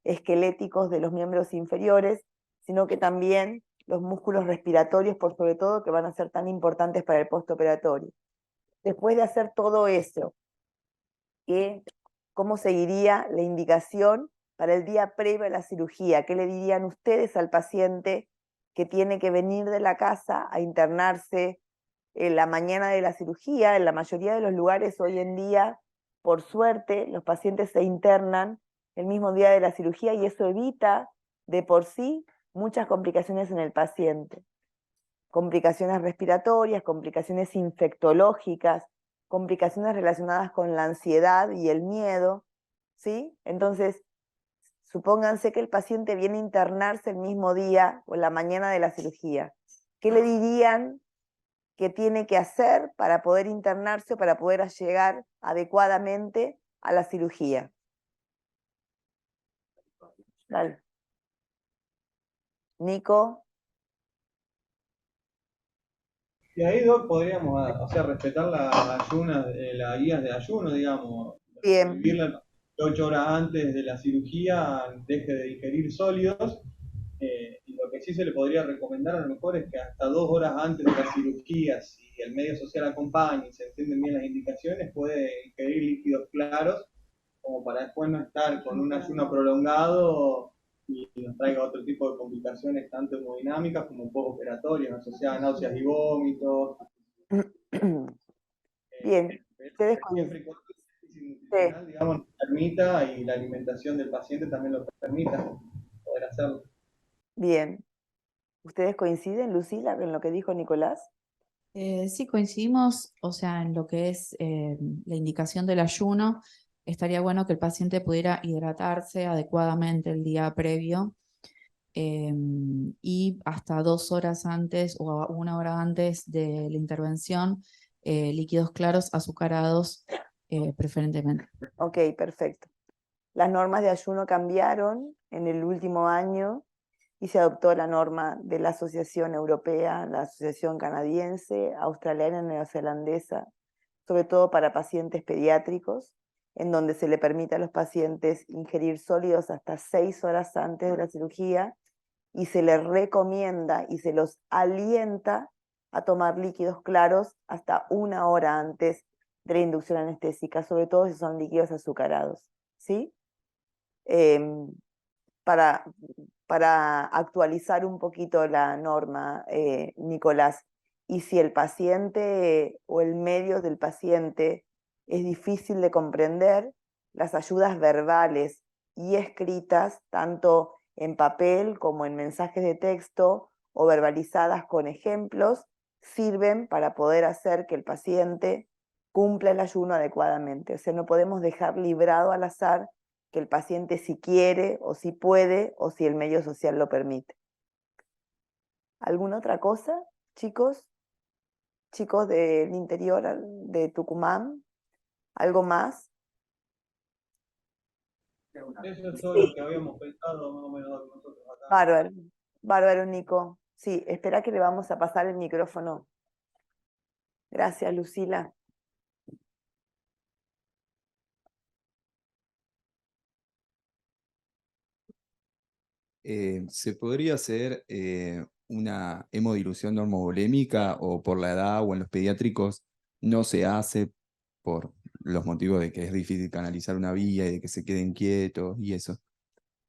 esqueléticos de los miembros inferiores, sino que también los músculos respiratorios, por sobre todo, que van a ser tan importantes para el postoperatorio. Después de hacer todo eso, ¿cómo seguiría la indicación para el día previo a la cirugía? ¿Qué le dirían ustedes al paciente que tiene que venir de la casa a internarse en la mañana de la cirugía? En la mayoría de los lugares hoy en día, por suerte, los pacientes se internan el mismo día de la cirugía y eso evita de por sí muchas complicaciones en el paciente. Complicaciones respiratorias, complicaciones infectológicas, complicaciones relacionadas con la ansiedad y el miedo, ¿sí? Entonces, supónganse que el paciente viene a internarse el mismo día o la mañana de la cirugía. ¿Qué le dirían que tiene que hacer para poder internarse o para poder llegar adecuadamente a la cirugía? Dale. Nico. Y ahí, Doc, podríamos, o sea, respetar las ayunas, las guías de ayuno, digamos, Bien, prohibirle 8 horas antes de la cirugía, deje de ingerir sólidos. Y lo que sí se le podría recomendar a lo mejor es que hasta 2 horas antes de la cirugía, si el medio social acompaña y se entienden bien las indicaciones, puede ingerir líquidos claros, como para después no estar con un ayuno prolongado y nos traiga otro tipo de complicaciones, tanto hemodinámicas como postoperatorias, asociadas a náuseas y vómitos. bien. Ustedes Siempre y cuando el déficit sí. nutricional, digamos, nos permita y la alimentación del paciente también lo permita poder hacerlo. Bien. ¿Ustedes coinciden, Lucila, con lo que dijo Nicolás? Sí, coincidimos, o sea, en lo que es la indicación del ayuno. Estaría bueno que el paciente pudiera hidratarse adecuadamente el día previo y hasta 2 horas antes o a 1 hora antes de la intervención, líquidos claros, azucarados preferentemente. Ok, perfecto. Las normas de ayuno cambiaron en el último año y se adoptó la norma de la Asociación Europea, la Asociación Canadiense, Australiana y Neozelandesa, sobre todo para pacientes pediátricos, en donde se le permite a los pacientes ingerir sólidos hasta 6 horas antes de la cirugía y se les recomienda y se los alienta a tomar líquidos claros hasta 1 hora antes de la inducción anestésica, sobre todo si son líquidos azucarados, ¿sí? Para, para actualizar un poquito la norma, Nicolás, y si el paciente o el medio del paciente es difícil de comprender, las ayudas verbales y escritas, tanto en papel como en mensajes de texto o verbalizadas con ejemplos, sirven para poder hacer que el paciente cumpla el ayuno adecuadamente. O sea, no podemos dejar librado al azar que el paciente si quiere o si puede o si el medio social lo permite. ¿Alguna otra cosa, chicos? Chicos del interior de Tucumán, ¿algo más? Eso es todo lo Sí, que habíamos pensado más o menos nosotros acá. bárbaro, bárbaro, Nico. Sí, espera que le vamos a pasar el micrófono. Gracias, Lucila. ¿Se podría hacer una hemodilución normovolémica o por la edad o en los pediátricos no se hace por los motivos de que es difícil canalizar una vía y de que se queden quietos y eso?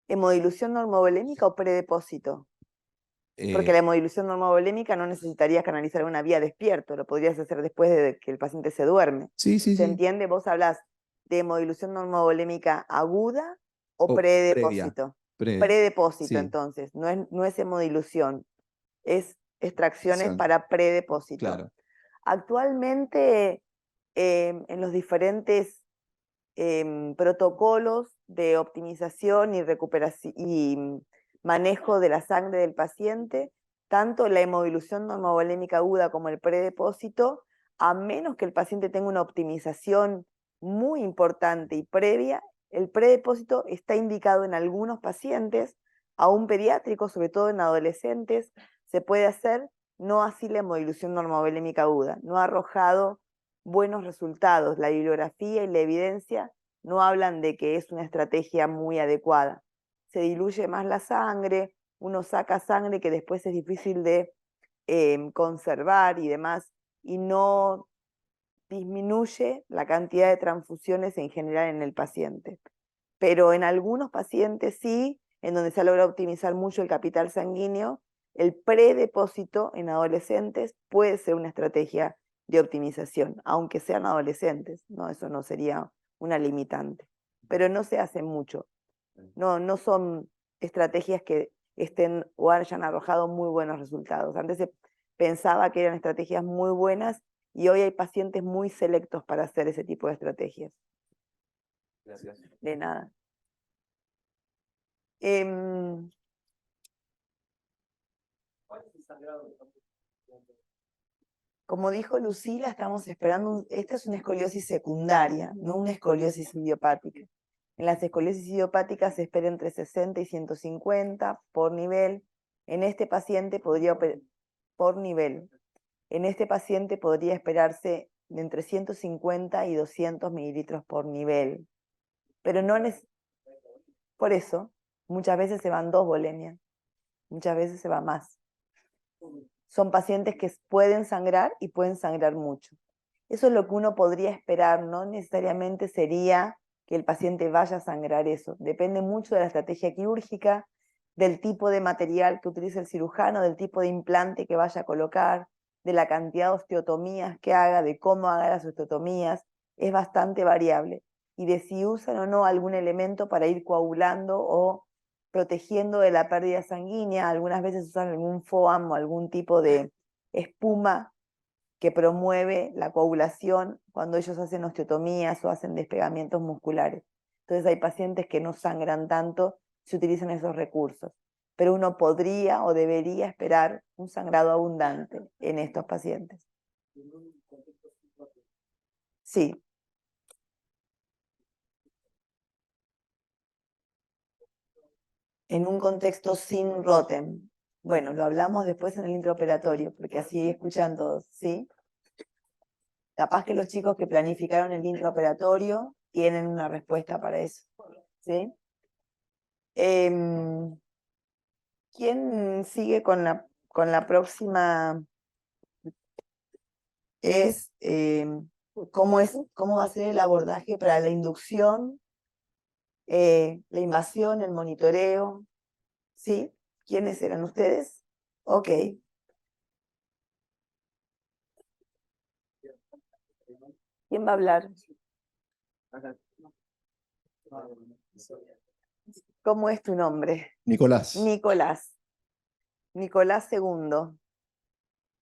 ¿Hemodilución normovolémica o predepósito? Porque Eh, la hemodilución normovolémica no necesitarías canalizar una vía despierto, lo podrías hacer después de que el paciente se duerme. sí, sí, ¿Se sí. entiende? Vos hablas de hemodilución normovolémica aguda o O previa. predepósito. Pre, Predepósito, sí. entonces, no es hemodilución, es extracciones Son- para predepósito. Claro. Actualmente, en los diferentes protocolos de optimización y recuperación y manejo de la sangre del paciente, tanto la hemodilución normovolémica aguda como el predepósito, a menos que el paciente tenga una optimización muy importante y previa, el predepósito está indicado en algunos pacientes, aún pediátricos, sobre todo en adolescentes, se puede hacer, no así la hemodilución normovolémica aguda. No ha arrojado buenos resultados. La bibliografía y la evidencia no hablan de que es una estrategia muy adecuada. Se diluye más la sangre, uno saca sangre que después es difícil de conservar y demás, y no disminuye la cantidad de transfusiones en general en el paciente. Pero en algunos pacientes sí, en donde se ha logrado optimizar mucho el capital sanguíneo, el predepósito en adolescentes puede ser una estrategia de optimización, aunque sean adolescentes, ¿no? Eso no sería una limitante. Pero no se hace mucho. No son estrategias que estén o hayan arrojado muy buenos resultados. Antes se pensaba que eran estrategias muy buenas y hoy hay pacientes muy selectos para hacer ese tipo de estrategias. Gracias. De nada. Como dijo Lucila, estamos esperando, esta es una escoliosis secundaria, no una escoliosis idiopática. En las escoliosis idiopáticas se espera entre 60 y 150 por nivel. En este paciente podría por nivel. En este paciente podría esperarse de entre 150 y 200 mililitros por nivel. Pero no es por eso, muchas veces se van 2 volemias, muchas veces se va más. Son pacientes que pueden sangrar y pueden sangrar mucho. Eso es lo que uno podría esperar, no necesariamente sería que el paciente vaya a sangrar eso. Depende mucho de la estrategia quirúrgica, del tipo de material que utilice el cirujano, del tipo de implante que vaya a colocar, de la cantidad de osteotomías que haga, de cómo haga las osteotomías. Es bastante variable. Y de si usan o no algún elemento para ir coagulando o protegiendo de la pérdida sanguínea. Algunas veces usan algún foam o algún tipo de espuma que promueve la coagulación cuando ellos hacen osteotomías o hacen despegamientos musculares. Entonces hay pacientes que no sangran tanto si utilizan esos recursos. Pero uno podría o debería esperar un sangrado abundante en estos pacientes. Sí. En un contexto sin Rotem. Bueno, lo hablamos después en el intraoperatorio, porque así escuchan todos, ¿sí? Capaz que los chicos que planificaron el intraoperatorio tienen una respuesta para eso, ¿sí? ¿Quién sigue con la próxima? Es cómo va a ser el abordaje para la inducción, la invasión, el monitoreo, ¿sí? ¿Quiénes eran ustedes? Ok. ¿Quién va a hablar? ¿Cómo es tu nombre? Nicolás. Nicolás. Nicolás II.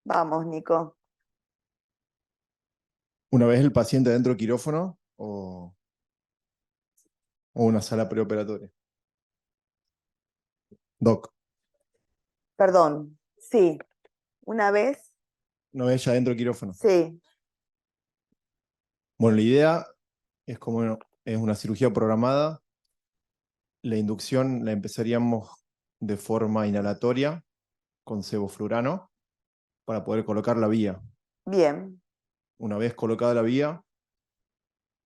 Vamos, Nico. Una vez el paciente dentro del quirófano o una sala preoperatoria. Doc, Perdón. Sí. Una vez. una vez ya dentro del quirófano. Sí. Bueno, la idea es como es una cirugía programada. La inducción la empezaríamos de forma inhalatoria con sevoflurano para poder colocar la vía. Bien. Una vez colocada la vía,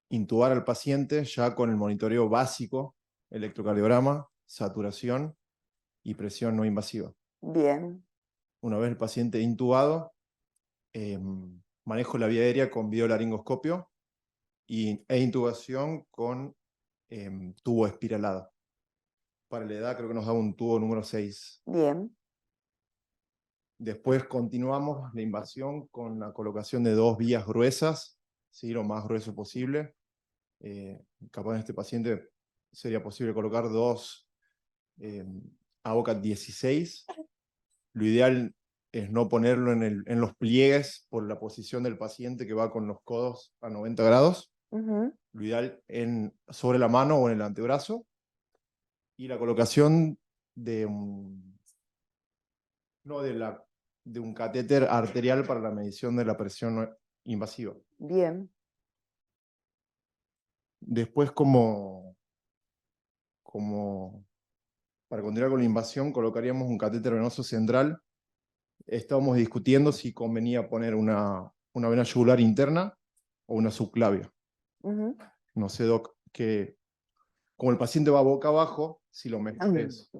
intubar al paciente ya con el monitoreo básico, electrocardiograma, saturación y presión no invasiva. Bien. Una vez el paciente intubado, manejo la vía aérea con videolaringoscopio e intubación con tubo espiralado. Para la edad creo que nos da un tubo número 6. Bien. Después continuamos la invasión con la colocación de 2 vías gruesas, ¿sí? Lo más grueso posible. Capaz en este paciente sería posible colocar 2 AOCAT 16. Lo ideal es no ponerlo en los pliegues por la posición del paciente que va con los codos a 90 grados. Ujú. Lo ideal sobre la mano o en el antebrazo. Y la colocación de un, no, de un catéter arterial para la medición de la presión invasiva. Bien. Después, como para continuar con la invasión, colocaríamos un catéter venoso central. Estábamos discutiendo si convenía poner una vena yugular interna o una subclavia. Ujú. No sé, Doc, que como el paciente va boca abajo, si lo mezcles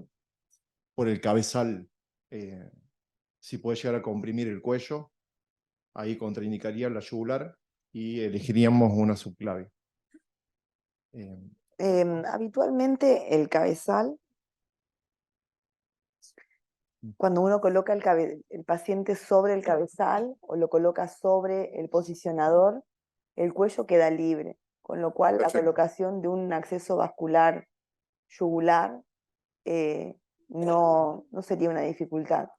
por el cabezal, si puede llegar a comprimir el cuello, ahí contraindicaría la yugular y elegiríamos una subclavia. Habitualmente el cabezal, cuando uno coloca el paciente sobre el cabezal o lo coloca sobre el posicionador, el cuello queda libre, con lo cual la colocación de un acceso vascular yugular no sería una dificultad.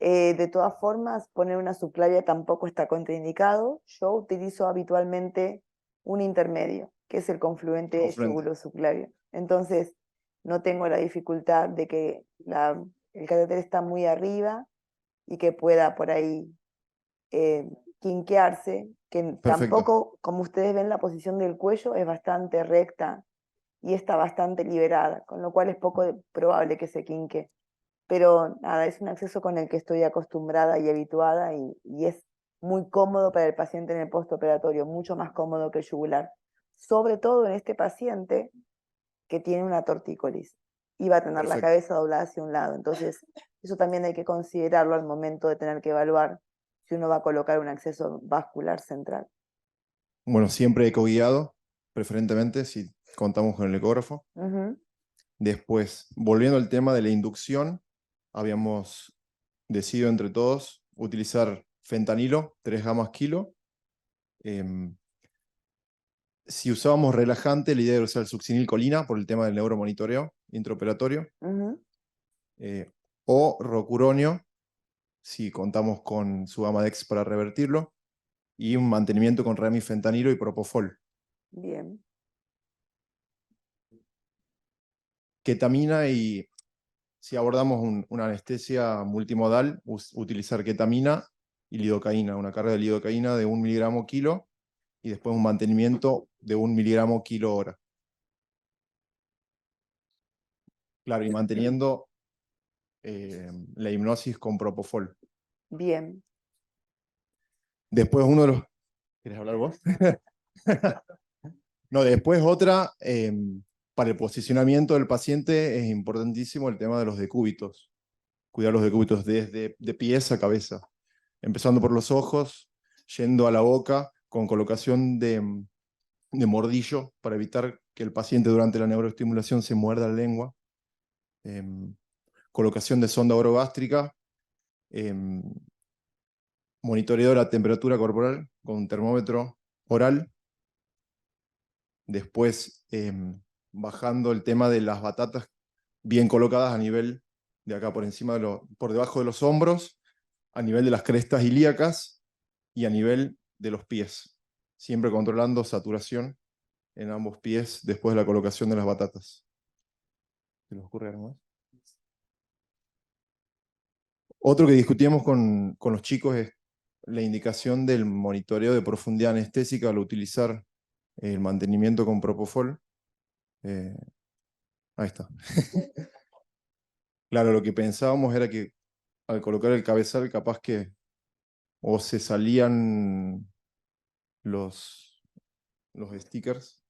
De todas formas, poner una subclavia tampoco está contraindicado. Yo utilizo habitualmente un intermedio, que es el confluente yugulo-subclavio. Entonces, no tengo la dificultad de que el catéter está muy arriba y que pueda por ahí quinquearse, que Perfecto. tampoco, como ustedes ven, la posición del cuello es bastante recta y está bastante liberada, con lo cual es poco probable que se quinque. Pero nada, es un acceso con el que estoy acostumbrada y habituada y es muy cómodo para el paciente en el postoperatorio, mucho más cómodo que el yugular. Sobre todo en este paciente que tiene una tortícolis y va a tener la Perfecto. cabeza doblada hacia un lado. Entonces, eso también hay que considerarlo al momento de tener que evaluar si uno va a colocar un acceso vascular central. Bueno, siempre ecoguiado, preferentemente si contamos con el ecógrafo. Ujú. Después, volviendo al tema de la inducción, habíamos decidido entre todos utilizar fentanilo, 3 gamas kilo. Si usábamos relajante, la idea era usar el succinilcolina por el tema del neuromonitoreo intraoperatorio. Ujú. O rocuronio, si contamos con su Amadex para revertirlo. Y un mantenimiento con remifentanilo y propofol. Bien. Ketamina y si abordamos una anestesia multimodal, utilizar ketamina y lidocaína, una carga de lidocaína de 1 miligramo kilo y después un mantenimiento de 1 miligramo kilo hora. Claro, y manteniendo la hipnosis con propofol. Bien. Después uno de los... ¿Quieres hablar vos? No, después otra, para el posicionamiento del paciente es importantísimo el tema de los decúbitos. Cuidar los decúbitos desde de pies a cabeza. Empezando por los ojos, yendo a la boca, con colocación de mordillo para evitar que el paciente durante la neuroestimulación se muerda la lengua. Colocación de sonda orogástrica. Monitoreo de la temperatura corporal con un termómetro oral. Después, bajando el tema de las batatas bien colocadas a nivel de acá por encima por debajo de los hombros, a nivel de las crestas ilíacas y a nivel de los pies. Siempre controlando saturación en ambos pies después de la colocación de las batatas. ¿Se les ocurre algo más? Otro que discutíamos con los chicos es la indicación del monitoreo de profundidad anestésica al utilizar el mantenimiento con propofol. Ahí está. Claro, lo que pensábamos era que al colocar el cabezal capaz que o se salían los stickers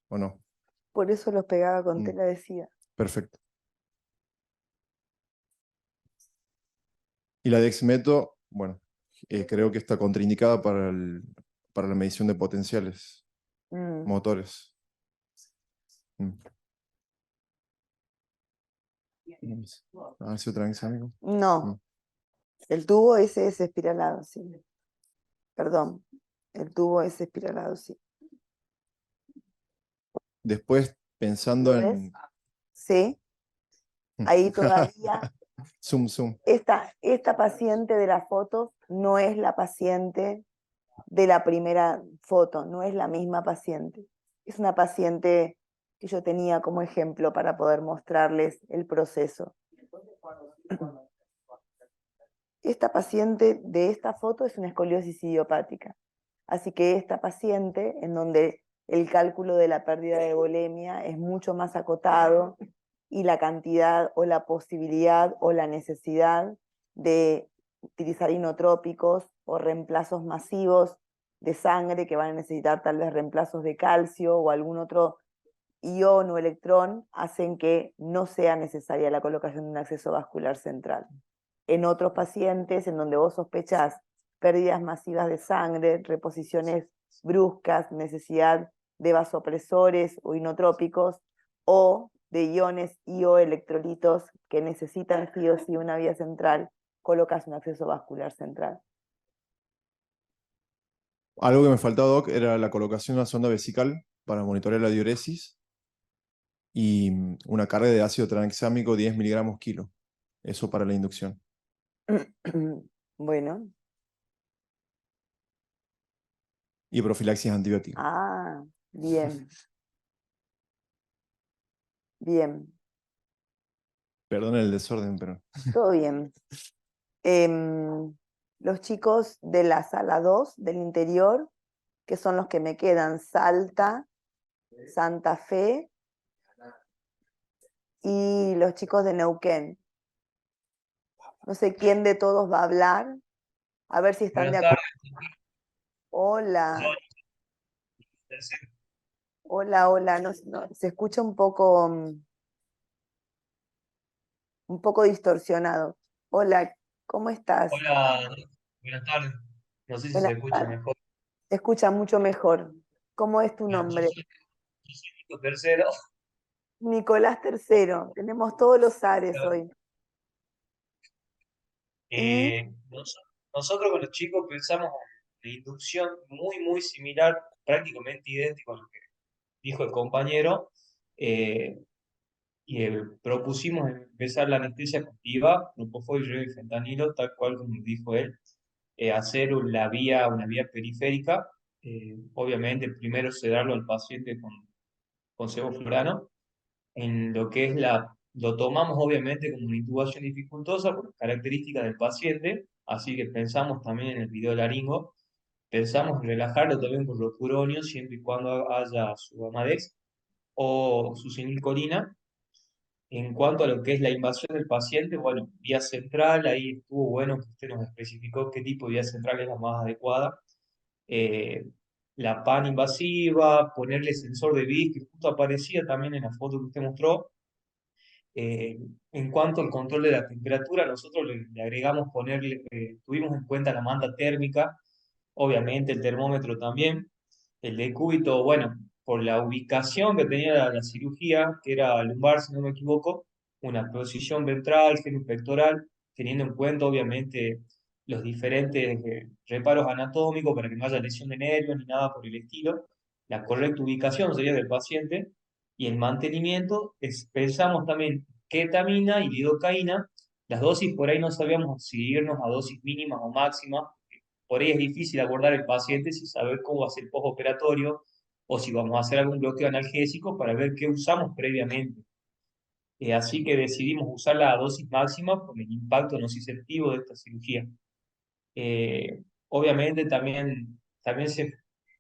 o no. Por eso los pegaba con tela de seda. Perfecto. Y la dexmeto, bueno, creo que está contraindicada para la medición de potenciales motores. A ver si otra vez, amigo. No, el tubo ese es espiralado, sí. Perdón, el tubo es espiralado, sí. Después, pensando ¿Lo en... ves? Sí. Ahí todavía Zoom. Esta paciente de las fotos no es la paciente de la primera foto, no es la misma paciente. Es una paciente que yo tenía como ejemplo para poder mostrarles el proceso. Esta paciente de esta foto es una escoliosis idiopática. Así que esta paciente, en donde el cálculo de la pérdida de volemia es mucho más acotado y la cantidad o la posibilidad o la necesidad de utilizar inotrópicos o reemplazos masivos de sangre que van a necesitar tal vez reemplazos de calcio o algún otro ion o electrón, hacen que no sea necesaria la colocación de un acceso vascular central. En otros pacientes en donde vos sospechás pérdidas masivas de sangre, reposiciones bruscas, necesidad de vasopresores o inotrópicos, o de iones y o electrolitos que necesitan sí o sí una vía central, colocas un acceso vascular central. Algo que me faltaba, Doc, era la colocación de una sonda vesical para monitorear la diuresis y una carga de ácido tranexámico 10 miligramos kilo. Eso para la inducción. Bueno. Y profilaxis antibiótica. Ah, bien. Bien. Perdón el desorden, pero... Todo bien. Los chicos de la sala 2 del interior, que son los que me quedan, Salta, Santa Fe y los chicos de Neuquén. No sé quién de todos va a hablar, a ver si están de acuerdo. Hola, hola, se escucha un poco distorsionado. Hola, ¿cómo estás? Hola, buenas tardes. No sé si se Buenas escucha tardes. mejor. Se escucha mucho mejor. ¿Cómo es tu Bueno, nombre? yo soy Nico Tercero. Nicolás III. Tenemos todos los Ares hoy. Y Nosotros con los chicos pensamos en la inducción muy similar, prácticamente idéntico a lo que dijo el compañero, y propusimos empezar la anestesia activa, propofol y fentanilo, tal cual como dijo él, hacer una vía periférica, obviamente primero sedarlo al paciente con sevoflurano, en lo que es lo tomamos obviamente como una intubación dificultosa por características del paciente, así que pensamos también en el video laringo, pensamos en relajarlo también con rocuronio, siempre y cuando haya su Amadex o su cinilcolina. En cuanto a lo que es la invasión del paciente, bueno, vía central, ahí estuvo bueno que usted nos especificó qué tipo de vía central es la más adecuada. Eh, la PAN invasiva, ponerle sensor de BIS, que justo aparecía también en la foto que usted mostró. En cuanto al control de la temperatura, nosotros le agregamos ponerle, tuvimos en cuenta la manta térmica, obviamente el termómetro también, el decúbito, bueno, por la ubicación que tenía la cirugía, que era lumbar, si no me equivoco, una posición ventral, pectoral, teniendo en cuenta obviamente los diferentes reparos anatómicos para que no haya lesión de nervios ni nada por el estilo, la correcta ubicación sería del paciente, y el mantenimiento, pensamos también ketamina y lidocaína. Las dosis por ahí no sabíamos si irnos a dosis mínimas o máximas. Por ahí es difícil abordar el paciente sin saber cómo va a ser el postoperatorio o si vamos a hacer algún bloqueo analgésico para ver qué usamos previamente. Así que decidimos usar la dosis máxima por el impacto nociceptivo de esta cirugía. Obviamente también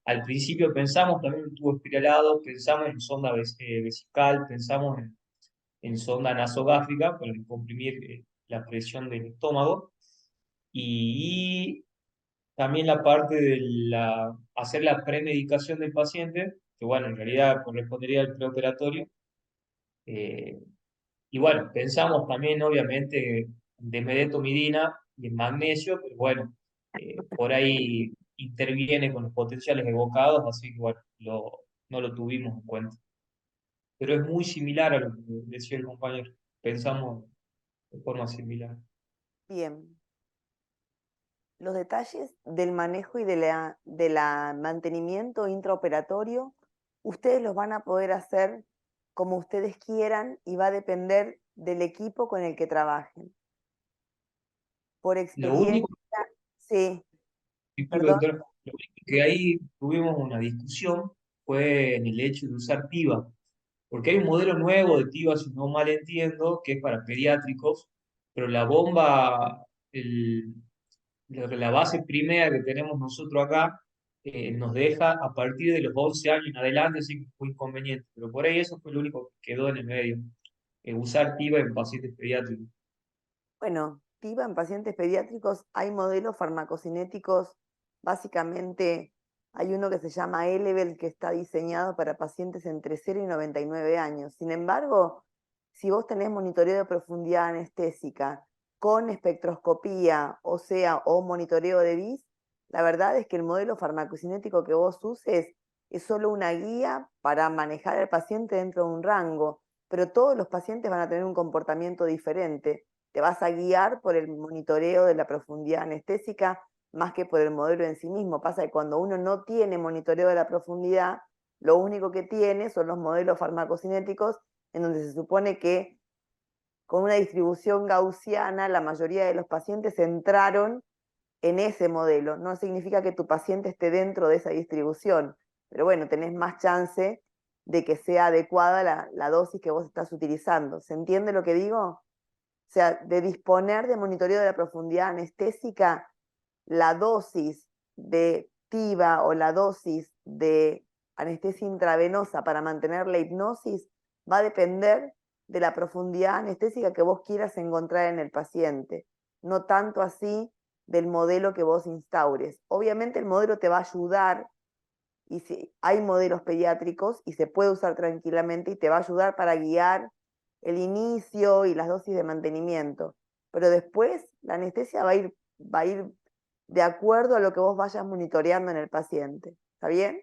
al principio pensamos también en tubo espiralado, pensamos en sonda vesical, pensamos en sonda nasogástrica para comprimir la presión del estómago y también la parte de hacer la premedicación del paciente, que bueno, en realidad correspondería al preoperatorio. eh, y bueno, pensamos también obviamente en desmedetomidina y en magnesio, pero bueno, por ahí interviene con los potenciales evocados, así que bueno, no lo tuvimos en cuenta. Pero es muy similar a lo que decía el compañero. Pensamos de forma similar. bien. Los detalles del manejo y de la mantenimiento intraoperatorio, ustedes los van a poder hacer como ustedes quieran y va a depender del equipo con el que trabajen. Por Lo único, experiencia, sí, disculpe, perdón. doctora, lo único que ahí tuvimos una discusión fue en el hecho de usar TIVA, porque hay un modelo nuevo de TIVA, si no mal entiendo, que es para pediátricos, pero la bomba, la base primera que tenemos nosotros acá, nos deja a partir de los 11 años en adelante, así que es muy inconveniente, pero por ahí eso fue lo único que quedó en el medio, usar TIVA en pacientes pediátricos. Bueno, TIVA en pacientes pediátricos hay modelos farmacocinéticos, básicamente hay uno que se llama Elevel que está diseñado para pacientes entre 0 y 99 años. Sin embargo, si vos tenés monitoreo de profundidad anestésica con espectroscopía, o sea, o monitoreo de BIS, la verdad es que el modelo farmacocinético que vos uses es solo una guía para manejar al paciente dentro de un rango, pero todos los pacientes van a tener un comportamiento diferente. Te vas a guiar por el monitoreo de la profundidad anestésica más que por el modelo en sí mismo. Pasa que cuando uno no tiene monitoreo de la profundidad, lo único que tiene son los modelos farmacocinéticos en donde se supone que con una distribución gaussiana la mayoría de los pacientes entraron en ese modelo. No significa que tu paciente esté dentro de esa distribución, pero bueno, tenés más chance de que sea adecuada la dosis que vos estás utilizando. ¿Se entiende lo que digo? O sea, de disponer de monitoreo de la profundidad anestésica, la dosis de TIVA o la dosis de anestesia intravenosa para mantener la hipnosis va a depender de la profundidad anestésica que vos quieras encontrar en el paciente, no tanto así del modelo que vos instaures. Obviamente el modelo te va a ayudar, y si hay modelos pediátricos y se puede usar tranquilamente y te va a ayudar para guiar el inicio y las dosis de mantenimiento. Pero después la anestesia va a ir de acuerdo a lo que vos vayas monitoreando en el paciente. ¿Está bien?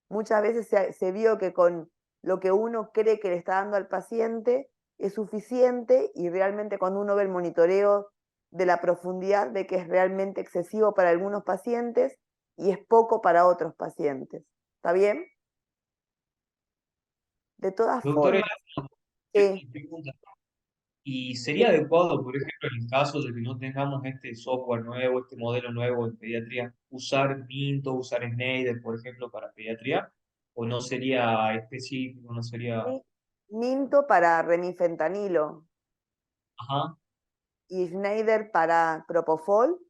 Muchas veces se vio que con lo que uno cree que le está dando al paciente es suficiente y realmente cuando uno ve el monitoreo de la profundidad ve que es realmente excesivo para algunos pacientes y es poco para otros pacientes. ¿Está bien? De todas Doctora, formas, sí. pregunta. ¿Y sería adecuado, por ejemplo, en el caso de que no tengamos este software nuevo, este modelo nuevo en pediatría, usar Minto, usar Schneider, por ejemplo, para pediatría? ¿O no sería específico, no sería... Minto para remifentanilo Ajá, y Schneider para propofol.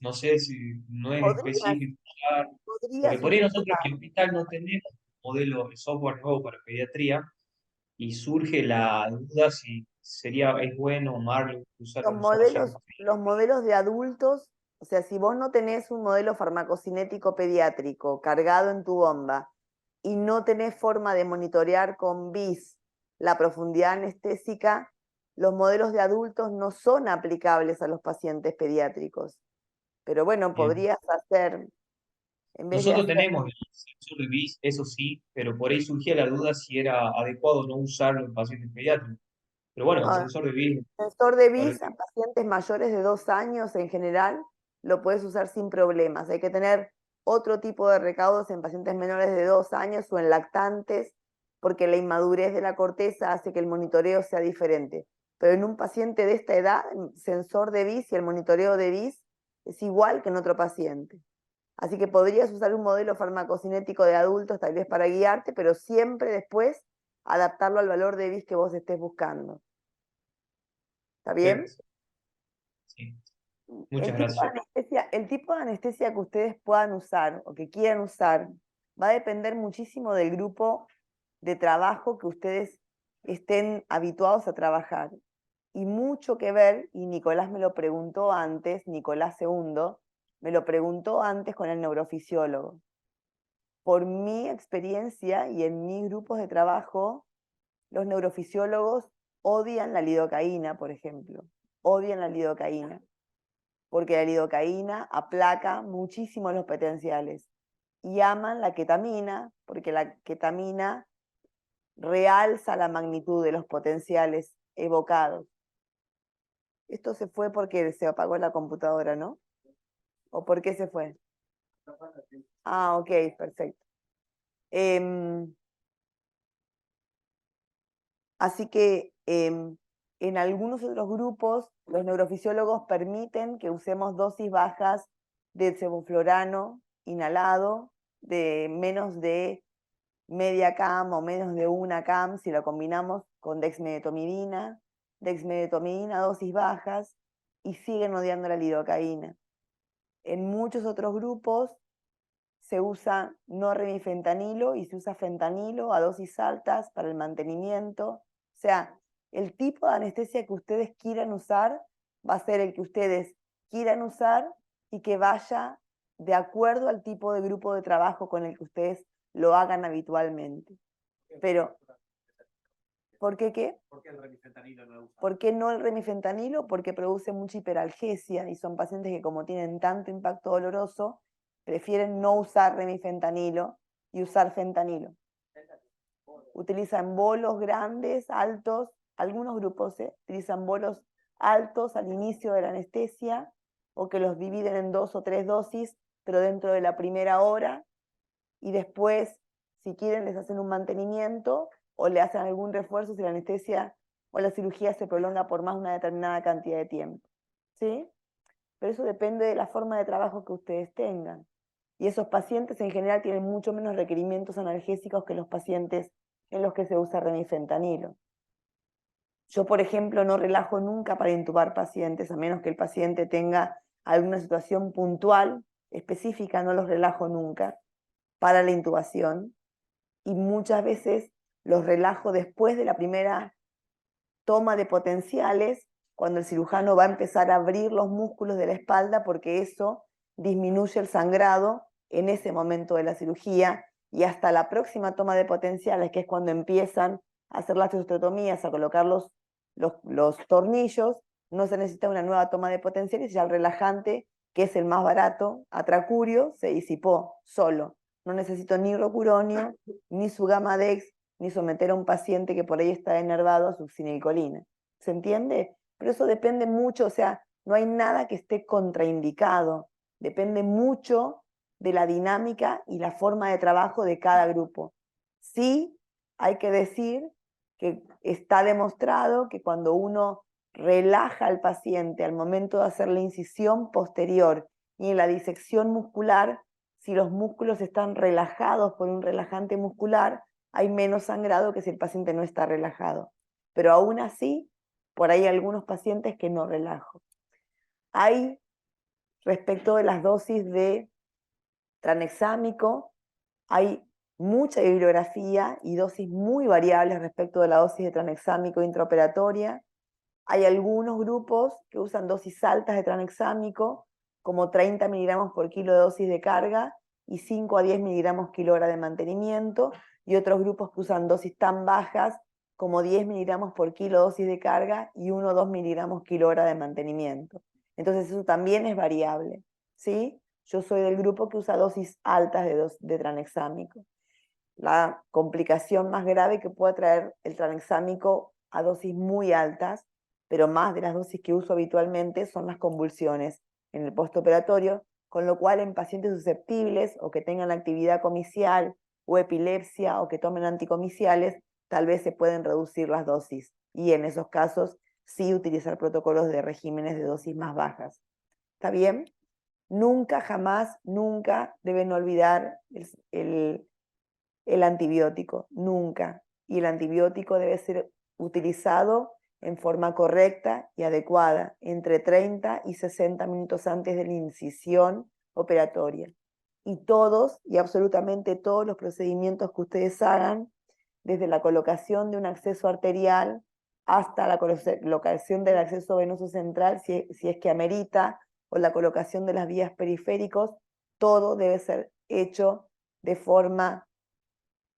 no sé si no es Podrías, específico usar, porque podrías por ahí nosotros utilizar. en el hospital no tenemos modelo, el software nuevo para pediatría, y surge la duda si sería, es bueno o malo usarlo nosotros siempre. Los modelos de adultos, o sea, si vos no tenés un modelo farmacocinético pediátrico cargado en tu bomba y no tenés forma de monitorear con BIS la profundidad anestésica, los modelos de adultos no son aplicables a los pacientes pediátricos. Pero bueno, Bien. podrías hacer, en vez de Nosotros hacer tenemos el sensor de BIS, eso sí, pero por ahí surgía la duda si era adecuado no usarlo en pacientes pediátricos. Pero bueno, el sensor de BIS sensor de BIS parece a pacientes mayores de 2 años en general lo puedes usar sin problemas. Hay que tener otro tipo de recaudos en pacientes menores de 2 años o en lactantes, porque la inmadurez de la corteza hace que el monitoreo sea diferente. Pero en un paciente de esta edad, el sensor de BIS y el monitoreo de BIS es igual que en otro paciente. Así que podrías usar un modelo farmacocinético de adultos tal vez para guiarte, pero siempre después adaptarlo al valor de BIS que vos estés buscando. ¿Está bien? perfecto. Sí, muchas gracias. El tipo de anestesia que ustedes puedan usar o que quieran usar va a depender muchísimo del grupo de trabajo que ustedes estén habituados a trabajar. Y mucho que ver, y Nicolás me lo preguntó antes, Nicolás II, me lo preguntó antes con el neurofisiólogo. Por mi experiencia y en mis grupos de trabajo, los neurofisiólogos odian la lidocaína, por ejemplo. Odian la lidocaína porque la lidocaína aplaca muchísimo los potenciales y aman la ketamina porque la ketamina realza la magnitud de los potenciales evocados. Esto se fue porque se apagó la computadora, ¿no? ¿O por qué se fue? Ah, ok, perfecto. Así que En algunos otros grupos, los neurofisiólogos permiten que usemos dosis bajas de sevoflurano inhalado de menos de media cam o menos de 1 cam si lo combinamos con dexmedetomidina, dosis bajas, y siguen odiando la lidocaína. En muchos otros grupos se usa norremifentanilo y se usa fentanilo a dosis altas para el mantenimiento. O sea, el tipo de anestesia que ustedes quieran usar va a ser el que ustedes quieran usar y que vaya de acuerdo al tipo de grupo de trabajo con el que ustedes lo hagan habitualmente. Pero, ¿por qué qué? ¿Por qué el remifentanilo no lo usa? ¿Por qué no el remifentanilo? Porque produce mucha hiperalgesia y son pacientes que, como tienen tanto impacto doloroso, prefieren no usar remifentanilo y usar fentanilo. Utilizan bolos grandes, altos, algunos grupos utilizan bolos altos al inicio de la anestesia o que los dividen en 2 o 3 dosis, pero dentro de la primera hora, y después, si quieren, les hacen un mantenimiento o le hacen algún refuerzo si la anestesia o la cirugía se prolonga por más de una determinada cantidad de tiempo. ¿Sí? Pero eso depende de la forma de trabajo que ustedes tengan. Y esos pacientes en general tienen mucho menos requerimientos analgésicos que los pacientes en los que se usa remifentanilo. Yo, por ejemplo, no relajo nunca para intubar pacientes, a menos que el paciente tenga alguna situación puntual, específica, no los relajo nunca para la intubación. Y muchas veces los relajo después de la primera toma de potenciales, cuando el cirujano va a empezar a abrir los músculos de la espalda, porque eso disminuye el sangrado en ese momento de la cirugía, y hasta la próxima toma de potenciales, que es cuando empiezan a hacer las osteotomías, a colocar los tornillos, no se necesita una nueva toma de potenciales, ya el relajante, que es el más barato, atracurio, se disipó solo. No necesito ni rocuronio, ni su Gamadex, ni someter a un paciente que por ahí está enervado a succinilcolina. ¿Se entiende? Pero eso depende mucho, o sea, no hay nada que esté contraindicado. Depende mucho de la dinámica y la forma de trabajo de cada grupo. Sí, hay que decir que está demostrado que cuando uno relaja al paciente al momento de hacer la incisión posterior y en la disección muscular, si los músculos están relajados por un relajante muscular, hay menos sangrado que si el paciente no está relajado. Pero aún así, por ahí hay algunos pacientes que no relajo. Hay, respecto de las dosis de tranexámico, hay mucha bibliografía y dosis muy variables respecto de la dosis de tranexámico intraoperatoria. Hay algunos grupos que usan dosis altas de tranexámico, como 30 miligramos por kilo de dosis de carga y 5 a 10 miligramos kilo de mantenimiento, y otros grupos que usan dosis tan bajas como 10 miligramos por kilo dosis de carga y 1 o 2 miligramos kilo de mantenimiento. Entonces eso también es variable, ¿sí? Yo soy del grupo que usa dosis altas de tranexámico. La complicación más grave que puede traer el tranexámico a dosis muy altas, pero más de las dosis que uso habitualmente, son las convulsiones en el postoperatorio, con lo cual en pacientes susceptibles o que tengan actividad comicial o epilepsia o que tomen anticomiciales, tal vez se pueden reducir las dosis, y en esos casos sí utilizar protocolos de regímenes de dosis más bajas. ¿Está bien? Nunca, jamás, nunca deben olvidar el antibiótico, nunca. Y el antibiótico debe ser utilizado en forma correcta y adecuada, entre 30 y 60 minutos antes de la incisión operatoria. Y todos, y absolutamente todos los procedimientos que ustedes hagan, desde la colocación de un acceso arterial hasta la colocación del acceso venoso central, si es que amerita, o la colocación de las vías periféricos, todo debe ser hecho de forma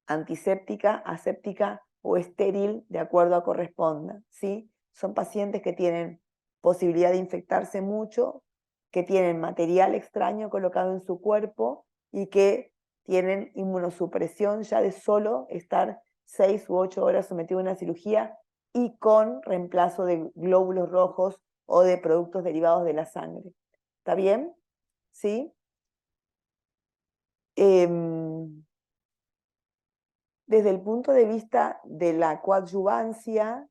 antiséptica, aséptica o estéril, de acuerdo a corresponda, ¿sí? Son pacientes que tienen posibilidad de infectarse mucho, que tienen material extraño colocado en su cuerpo y que tienen inmunosupresión ya de solo estar 6 u 8 horas sometido a una cirugía y con reemplazo de glóbulos rojos o de productos derivados de la sangre. ¿Está bien? ¿Sí? Desde el punto de vista de la coadyuvancia,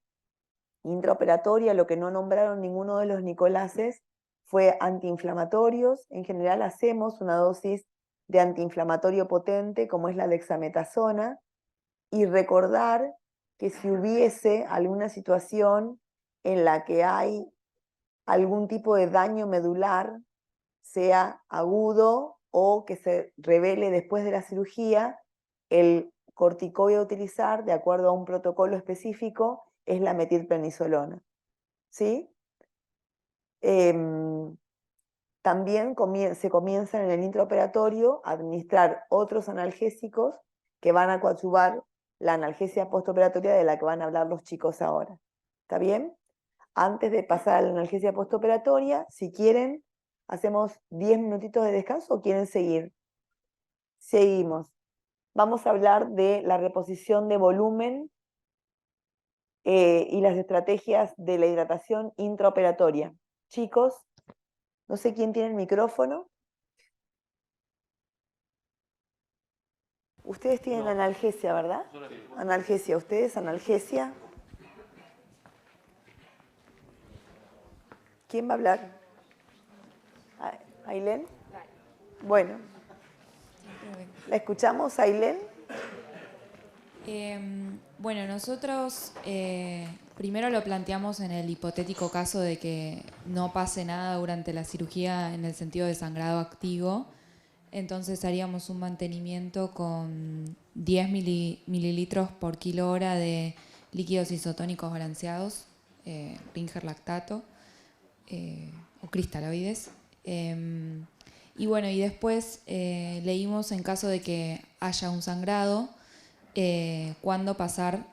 Intraoperatoria, lo que no nombraron ninguno de los Nicolases fue antiinflamatorios. En general hacemos una dosis de antiinflamatorio potente, como es la dexametasona, y recordar que si hubiese alguna situación en la que hay algún tipo de daño medular, sea agudo o que se revele después de la cirugía, el corticoide a utilizar, de acuerdo a un protocolo específico, es la metilprednisolona. ¿Sí? También se comienza en el intraoperatorio a administrar otros analgésicos que van a coadyuvar la analgesia postoperatoria de la que van a hablar los chicos ahora. ¿Está bien? Antes de pasar a la analgesia postoperatoria, si quieren, hacemos 10 minutitos de descanso o quieren seguir. Seguimos. Vamos a hablar de la reposición de volumen y las estrategias de la hidratación intraoperatoria. Chicos, no sé quién tiene el micrófono. Ustedes tienen analgesia, ¿verdad? Analgesia. ¿Ustedes analgesia? ¿Quién va a hablar? ¿Ailén? Bueno. ¿La escuchamos, Ailén? Bueno, nosotros primero lo planteamos en el hipotético caso de que no pase nada durante la cirugía en el sentido de sangrado activo. Entonces haríamos un mantenimiento con 10 mililitros por kilo hora de líquidos isotónicos balanceados, Ringer lactato o cristaloides. Y bueno, y después leímos en caso de que haya un sangrado, cuándo pasar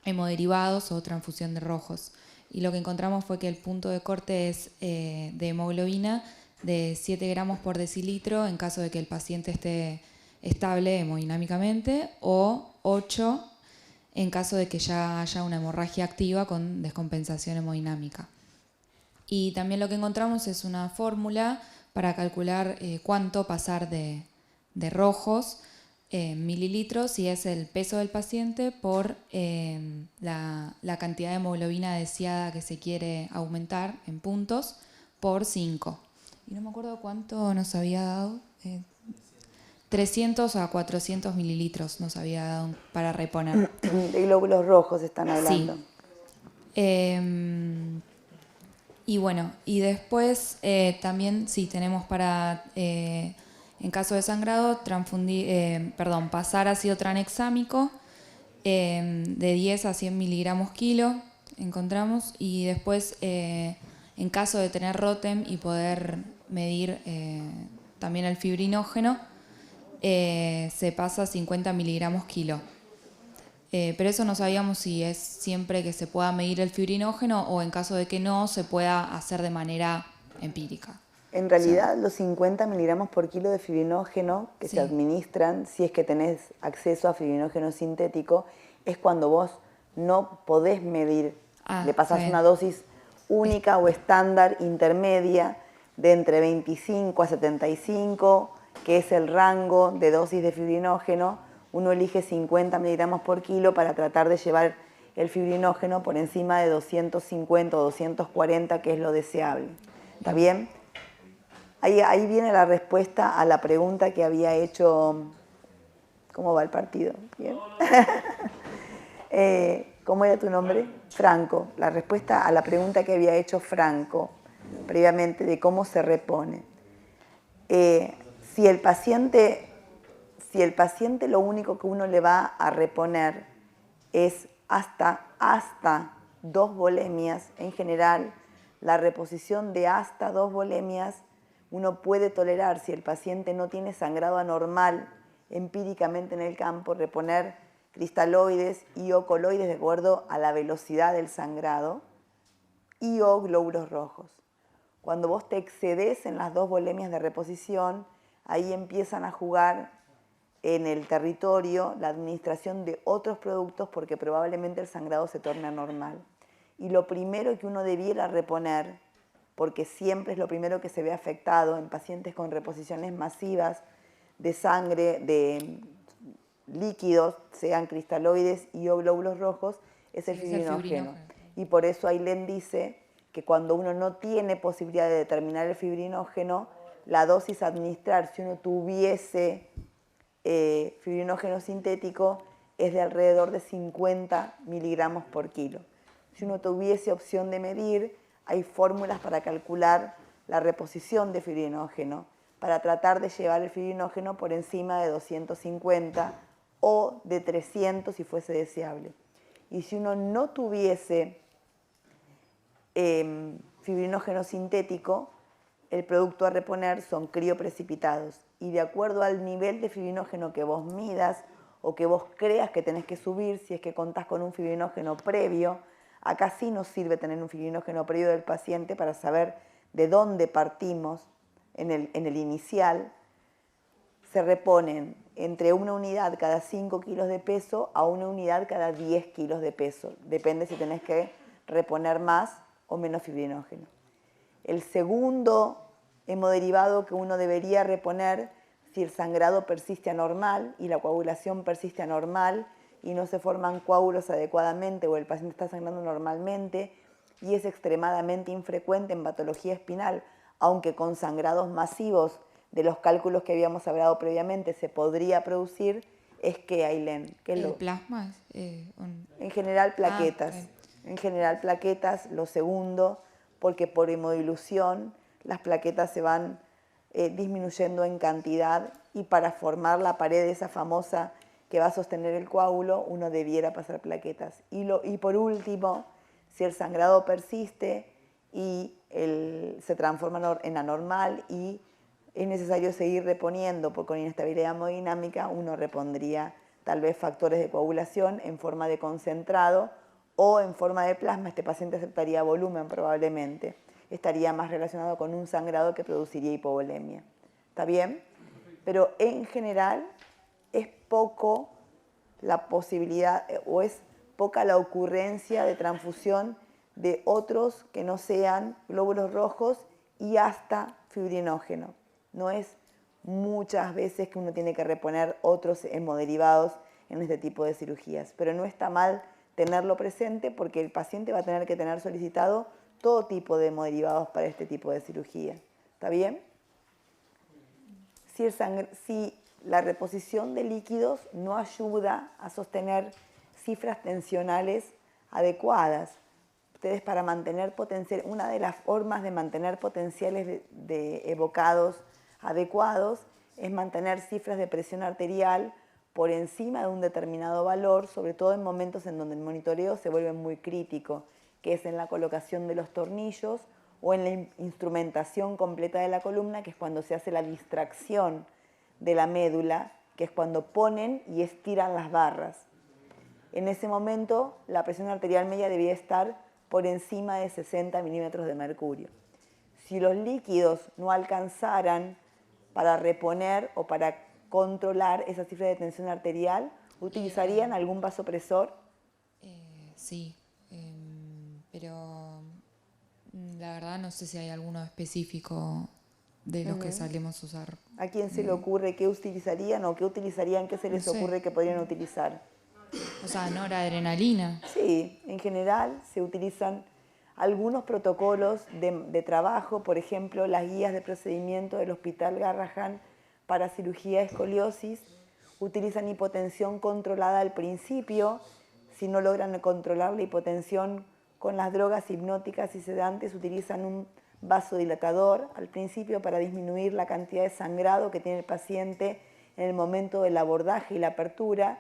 hemoderivados o transfusión de rojos. Y lo que encontramos fue que el punto de corte es de hemoglobina de 7 gramos por decilitro en caso de que el paciente esté estable hemodinámicamente, o 8 en caso de que ya haya una hemorragia activa con descompensación hemodinámica. Y también lo que encontramos es una fórmula para calcular cuánto pasar de rojos en mililitros, y es el peso del paciente por la cantidad de hemoglobina deseada que se quiere aumentar en puntos por 5. Y no me acuerdo cuánto nos había dado. 300 a 400 mililitros nos había dado para reponer. De glóbulos rojos están hablando. Sí. Y bueno, y después también sí tenemos para, en caso de sangrado, pasar ácido tranexámico de 10 a 100 miligramos kilo, encontramos, y después en caso de tener ROTEM y poder medir también el fibrinógeno, se pasa a 50 miligramos kilo. Pero eso no sabíamos si es siempre que se pueda medir el fibrinógeno o en caso de que no, se pueda hacer de manera empírica. En realidad, los 50 miligramos por kilo de fibrinógeno que se administran, si es que tenés acceso a fibrinógeno sintético, es cuando vos no podés medir. Le pasás una dosis única o estándar intermedia de entre 25 a 75, que es el rango de dosis de fibrinógeno. Uno elige 50 miligramos por kilo para tratar de llevar el fibrinógeno por encima de 250 o 240, que es lo deseable. ¿Está bien? Ahí viene la respuesta a la pregunta que había hecho. ¿Cómo va el partido? ¿Bien? ¿Cómo era tu nombre? Franco. La respuesta a la pregunta que había hecho Franco previamente de cómo se repone. Si el paciente lo único que uno le va a reponer es hasta 2 volemias, en general, la reposición de hasta 2 volemias uno puede tolerar si el paciente no tiene sangrado anormal empíricamente en el campo, reponer cristaloides y o coloides de acuerdo a la velocidad del sangrado y o glóbulos rojos. Cuando vos te excedes en las 2 volemias de reposición, ahí empiezan a jugar en el territorio la administración de otros productos porque probablemente el sangrado se torne anormal. Y lo primero que uno debiera reponer, porque siempre es lo primero que se ve afectado en pacientes con reposiciones masivas de sangre, de líquidos, sean cristaloides y o glóbulos rojos, es el Sí, es el fibrinógeno. fibrinógeno. Y por eso Ailén dice que cuando uno no tiene posibilidad de determinar el fibrinógeno, la dosis a administrar, si uno tuviese fibrinógeno sintético, es de alrededor de 50 miligramos por kilo. Si uno tuviese opción de medir, hay fórmulas para calcular la reposición de fibrinógeno, para tratar de llevar el fibrinógeno por encima de 250 o de 300 si fuese deseable. Y si uno no tuviese fibrinógeno sintético, el producto a reponer son crioprecipitados. Y de acuerdo al nivel de fibrinógeno que vos midas o que vos creas que tenés que subir, si es que contás con un fibrinógeno previo, acá sí nos sirve tener un fibrinógeno previo del paciente para saber de dónde partimos en el inicial. Se reponen entre una unidad cada 5 kilos de peso a una unidad cada 10 kilos de peso. Depende si tenés que reponer más o menos fibrinógeno. El segundo hemoderivado que uno debería reponer si el sangrado persiste anormal y la coagulación persiste anormal y no se forman coágulos adecuadamente o el paciente está sangrando normalmente y es extremadamente infrecuente en patología espinal, aunque con sangrados masivos de los cálculos que habíamos hablado previamente se podría producir, es que Ailén. ¿El plasma? En general plaquetas. En general plaquetas, lo segundo, porque por hemodilución las plaquetas se van disminuyendo en cantidad y para formar la pared esa famosa que va a sostener el coágulo, uno debiera pasar plaquetas. Y por último, si el sangrado persiste y se transforma en anormal y es necesario seguir reponiendo con inestabilidad hemodinámica, uno repondría tal vez factores de coagulación en forma de concentrado o en forma de plasma. Este paciente aceptaría volumen probablemente. Estaría más relacionado con un sangrado que produciría hipovolemia. ¿Está bien? Pero en general es poco la posibilidad o es poca la ocurrencia de transfusión de otros que no sean glóbulos rojos y hasta fibrinógeno. No es muchas veces que uno tiene que reponer otros hemoderivados en este tipo de cirugías, pero no está mal tenerlo presente porque el paciente va a tener que tener solicitado todo tipo de hemoderivados para este tipo de cirugía. ¿Está bien? Si la reposición de líquidos no ayuda a sostener cifras tensionales adecuadas, ustedes para mantener potencial, una de las formas de mantener potenciales de evocados adecuados es mantener cifras de presión arterial por encima de un determinado valor, sobre todo en momentos en donde el monitoreo se vuelve muy crítico, que es en la colocación de los tornillos o en la instrumentación completa de la columna, que es cuando se hace la distracción de la médula, que es cuando ponen y estiran las barras. En ese momento la presión arterial media debía estar por encima de 60 milímetros de mercurio. Si los líquidos no alcanzaran para reponer o para controlar esa cifra de tensión arterial, ¿utilizarían algún vasopresor? Sí, pero la verdad no sé si hay alguno específico de los que solemos usar. ¿A quién se le ocurre qué utilizarían o qué utilizarían, qué se les ocurre que podrían utilizar? O sea, noradrenalina. Sí, en general se utilizan algunos protocolos de trabajo, por ejemplo, las guías de procedimiento del Hospital Garrahan para cirugía de escoliosis, utilizan hipotensión controlada al principio. Si no logran controlar la hipotensión con las drogas hipnóticas y sedantes, utilizan un vasodilatador al principio para disminuir la cantidad de sangrado que tiene el paciente en el momento del abordaje y la apertura,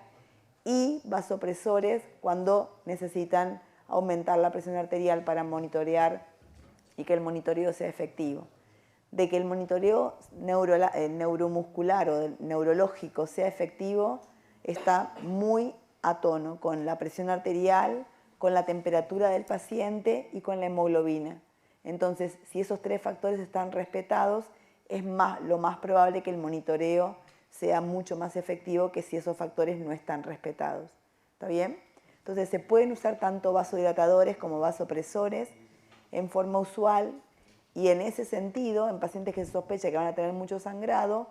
y vasopresores cuando necesitan aumentar la presión arterial para monitorear y que el monitoreo sea efectivo. De que el monitoreo neuromuscular o neurológico sea efectivo está muy a tono con la presión arterial, con la temperatura del paciente y con la hemoglobina. Entonces, si esos tres factores están respetados, es lo más probable que el monitoreo sea mucho más efectivo que si esos factores no están respetados. ¿Está bien? Entonces, se pueden usar tanto vasodilatadores como vasopresores en forma usual, y en ese sentido, en pacientes que se sospecha que van a tener mucho sangrado,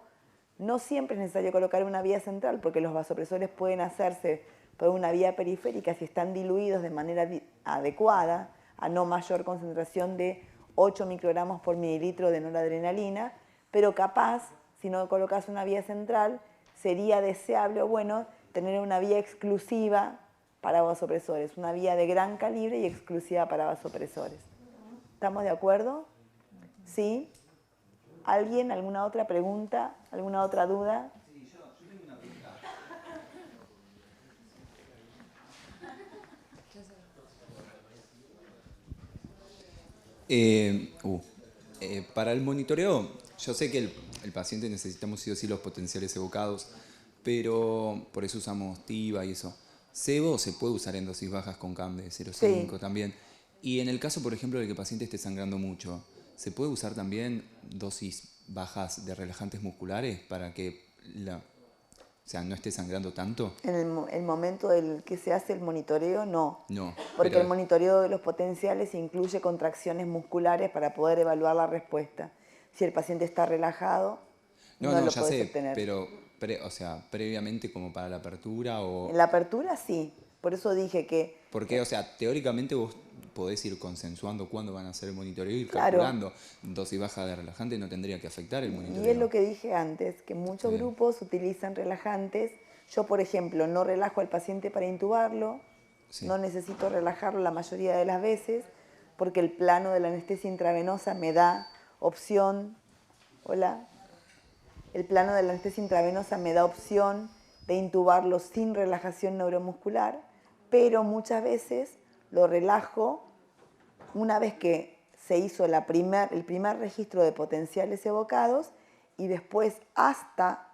no siempre es necesario colocar una vía central porque los vasopresores pueden hacerse Por una vía periférica, si están diluidos de manera adecuada, a no mayor concentración de 8 microgramos por mililitro de noradrenalina, pero capaz, si no colocas una vía central, sería deseable o bueno tener una vía exclusiva para vasopresores, una vía de gran calibre y exclusiva para vasopresores. ¿Estamos de acuerdo? ¿Sí? ¿Alguien? ¿Alguna otra pregunta? ¿Alguna otra duda? Sí, yo tengo una pregunta. Para el monitoreo, yo sé que el paciente necesitamos sí o sí los potenciales evocados, pero por eso usamos TIVA y eso. Sebo se puede usar en dosis bajas con CAM de 0,5 Sí. también. Y en el caso, por ejemplo, de que el paciente esté sangrando mucho, ¿se puede usar también dosis bajas de relajantes musculares para que no esté sangrando tanto? En el momento del que se hace el monitoreo, no. No. Porque pero- el monitoreo de los potenciales incluye contracciones musculares para poder evaluar la respuesta. Si el paciente está relajado, no lo ya puedes sé, obtener. pero previamente como para la apertura o... En la apertura sí. Por eso dije que Porque, teóricamente vos podés ir consensuando cuándo van a hacer el monitoreo y ir Claro. calculando. Dosis baja de relajante no tendría que afectar el monitoreo. Y es lo que dije antes, que muchos Bien. grupos utilizan relajantes. Yo, por ejemplo, no relajo al paciente para intubarlo, Sí. no necesito relajarlo la mayoría de las veces, porque el plano de la anestesia intravenosa me da opción, el plano de la anestesia intravenosa me da opción de intubarlo sin relajación neuromuscular, pero muchas veces lo relajo una vez que se hizo el primer registro de potenciales evocados y después hasta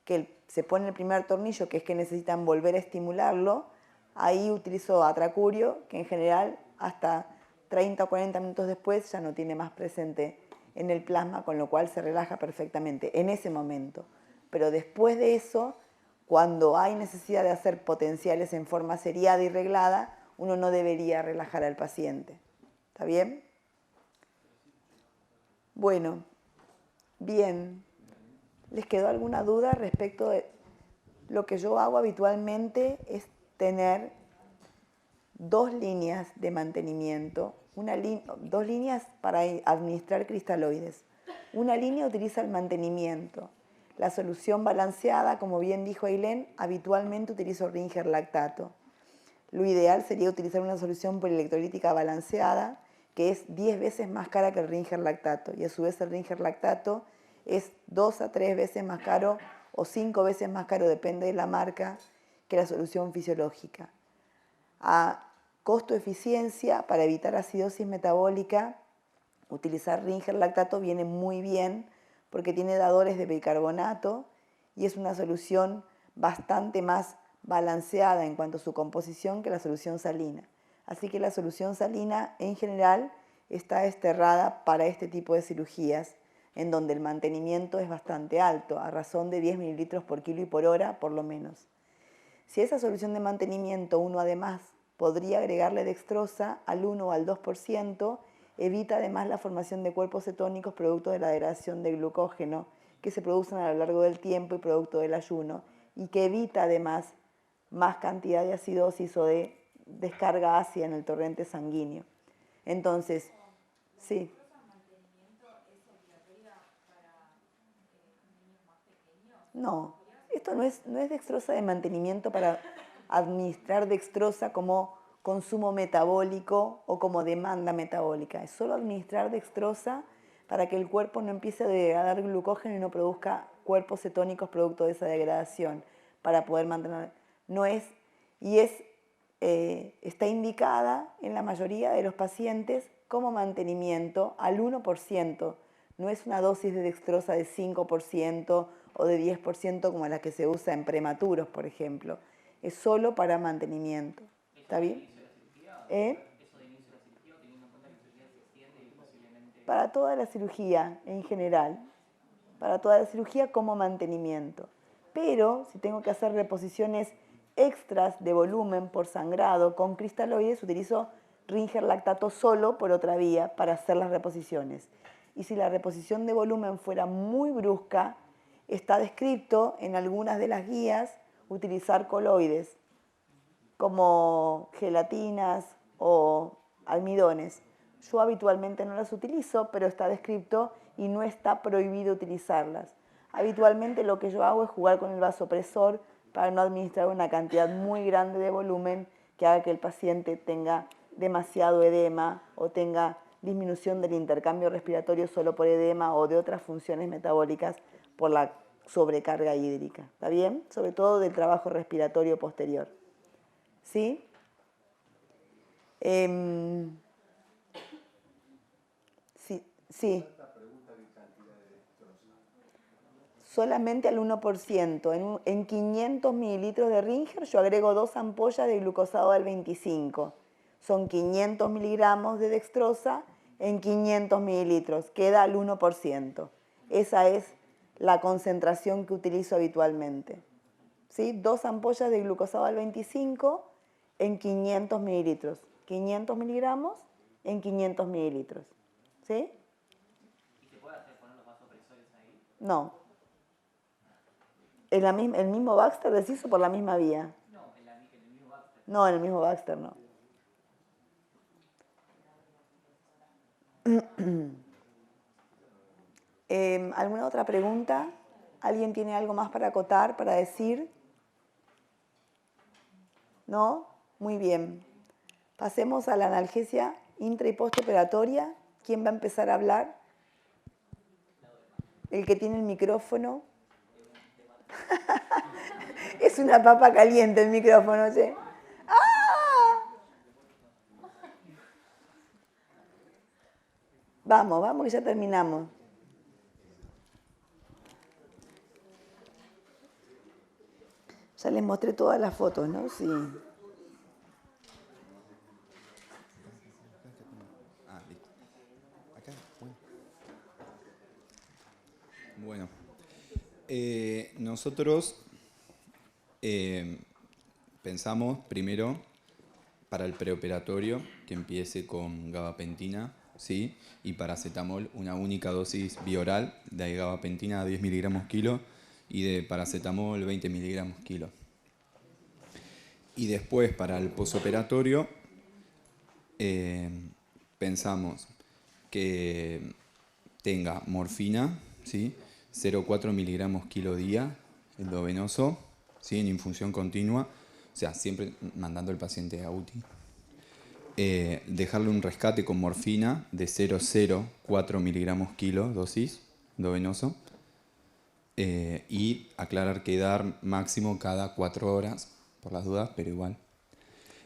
que se pone el primer tornillo, que es que necesitan volver a estimularlo, ahí utilizo atracurio, que en general hasta 30 o 40 minutos después ya no tiene más presente en el plasma, con lo cual se relaja perfectamente en ese momento. Pero después de eso, cuando hay necesidad de hacer potenciales en forma seriada y reglada, uno no debería relajar al paciente. ¿Está bien? Bueno, bien. ¿Les quedó alguna duda respecto de lo que yo hago habitualmente? Es tener 2 líneas de mantenimiento, dos líneas para administrar cristaloides. Una línea utiliza el mantenimiento. La solución balanceada, como bien dijo Ailén, habitualmente utilizo Ringer lactato. Lo ideal sería utilizar una solución polielectrolítica balanceada, que es 10 veces más cara que el Ringer lactato, y a su vez el Ringer lactato es 2 a 3 veces más caro o 5 veces más caro, depende de la marca, que la solución fisiológica. A costo-eficiencia, para evitar acidosis metabólica, utilizar Ringer lactato viene muy bien porque tiene dadores de bicarbonato y es una solución bastante más balanceada en cuanto a su composición que la solución salina. Así que la solución salina en general está desterrada para este tipo de cirugías, en donde el mantenimiento es bastante alto, a razón de 10 mililitros por kilo y por hora, por lo menos. Si esa solución de mantenimiento uno además podría agregarle dextrosa al 1 o al 2%, evita además la formación de cuerpos cetónicos producto de la degradación de glucógeno que se producen a lo largo del tiempo y producto del ayuno, y que evita además más cantidad de acidosis o de descarga ácida en el torrente sanguíneo. Entonces, sí. No, esto no es dextrosa de mantenimiento para administrar dextrosa como consumo metabólico o como demanda metabólica. Es solo administrar dextrosa para que el cuerpo no empiece a dar glucógeno y no produzca cuerpos cetónicos producto de esa degradación, para poder mantener. No es, y es, está indicada en la mayoría de los pacientes como mantenimiento al 1%. No es una dosis de dextrosa de 5% o de 10% como la que se usa en prematuros, por ejemplo. Es solo para mantenimiento. ¿Está bien? Para toda la cirugía en general. Para toda la cirugía como mantenimiento. Pero si tengo que hacer reposiciones extras de volumen por sangrado con cristaloides, utilizo Ringer lactato solo por otra vía para hacer las reposiciones. Y si la reposición de volumen fuera muy brusca, está descrito en algunas de las guías utilizar coloides. como gelatinas o almidones. Yo habitualmente no las utilizo, pero está descrito y no está prohibido utilizarlas. Habitualmente lo que yo hago es jugar con el vasopresor para no administrar una cantidad muy grande de volumen que haga que el paciente tenga demasiado edema o tenga disminución del intercambio respiratorio solo por edema o de otras funciones metabólicas por la sobrecarga hídrica. ¿Está bien? Sobre todo del trabajo respiratorio posterior. ¿Sí? Sí. Solamente al 1%. En 500 mililitros de Ringer yo agrego 2 ampollas de glucosado al 25. Son 500 miligramos de dextrosa en 500 mililitros. Queda al 1%. Esa es la concentración que utilizo habitualmente. ¿Sí? 2 ampollas de glucosado al 25 en 500 mililitros. 500 miligramos en 500 mililitros. ¿Sí? ¿Y se puede hacer poner los vasopresores ahí? No. El mismo Baxter decís o por la misma vía. No, en el mismo Baxter. No, en el mismo Baxter no. ¿Alguna otra pregunta? ¿Alguien tiene algo más para acotar, para decir? ¿No? Muy bien. Pasemos a la analgesia intra y postoperatoria. ¿Quién va a empezar a hablar? El que tiene el micrófono. Es una papa caliente el micrófono, ¿sí? ¡Ah! Vamos, que ya terminamos. Ya les mostré todas las fotos, ¿no? Sí. Bueno, nosotros pensamos primero para el preoperatorio que empiece con gabapentina, ¿sí? Y paracetamol, una única dosis bioral de gabapentina a 10 miligramos kilo y de paracetamol 20 miligramos kilo. Y después para el posoperatorio pensamos que tenga morfina, ¿sí? 0,4 miligramos kilo día, endovenoso, ¿sí? En infusión continua, o sea, siempre mandando al paciente a UTI. Dejarle un rescate con morfina de 0,04 miligramos kilo, dosis, endovenoso. Y aclarar que dar máximo cada 4 horas, por las dudas, pero igual.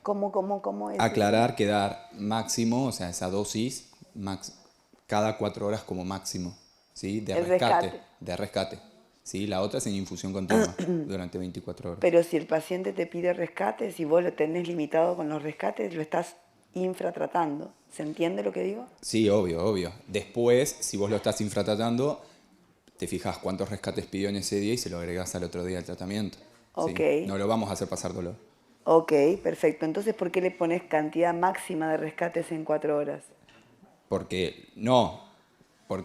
¿Cómo es? Aclarar que dar máximo, o sea, esa dosis, cada 4 horas como máximo, ¿sí? De rescate. ¿Sí? La otra es en infusión continua durante 24 horas. Pero si el paciente te pide rescate, si vos lo tenés limitado con los rescates, lo estás infratratando. ¿Se entiende lo que digo? Sí, obvio. Después, si vos lo estás infratratando, te fijas cuántos rescates pidió en ese día y se lo agregás al otro día al tratamiento. Ok. ¿Sí? No lo vamos a hacer pasar dolor. Ok, perfecto. Entonces, ¿por qué le pones cantidad máxima de rescates en 4 horas? Porque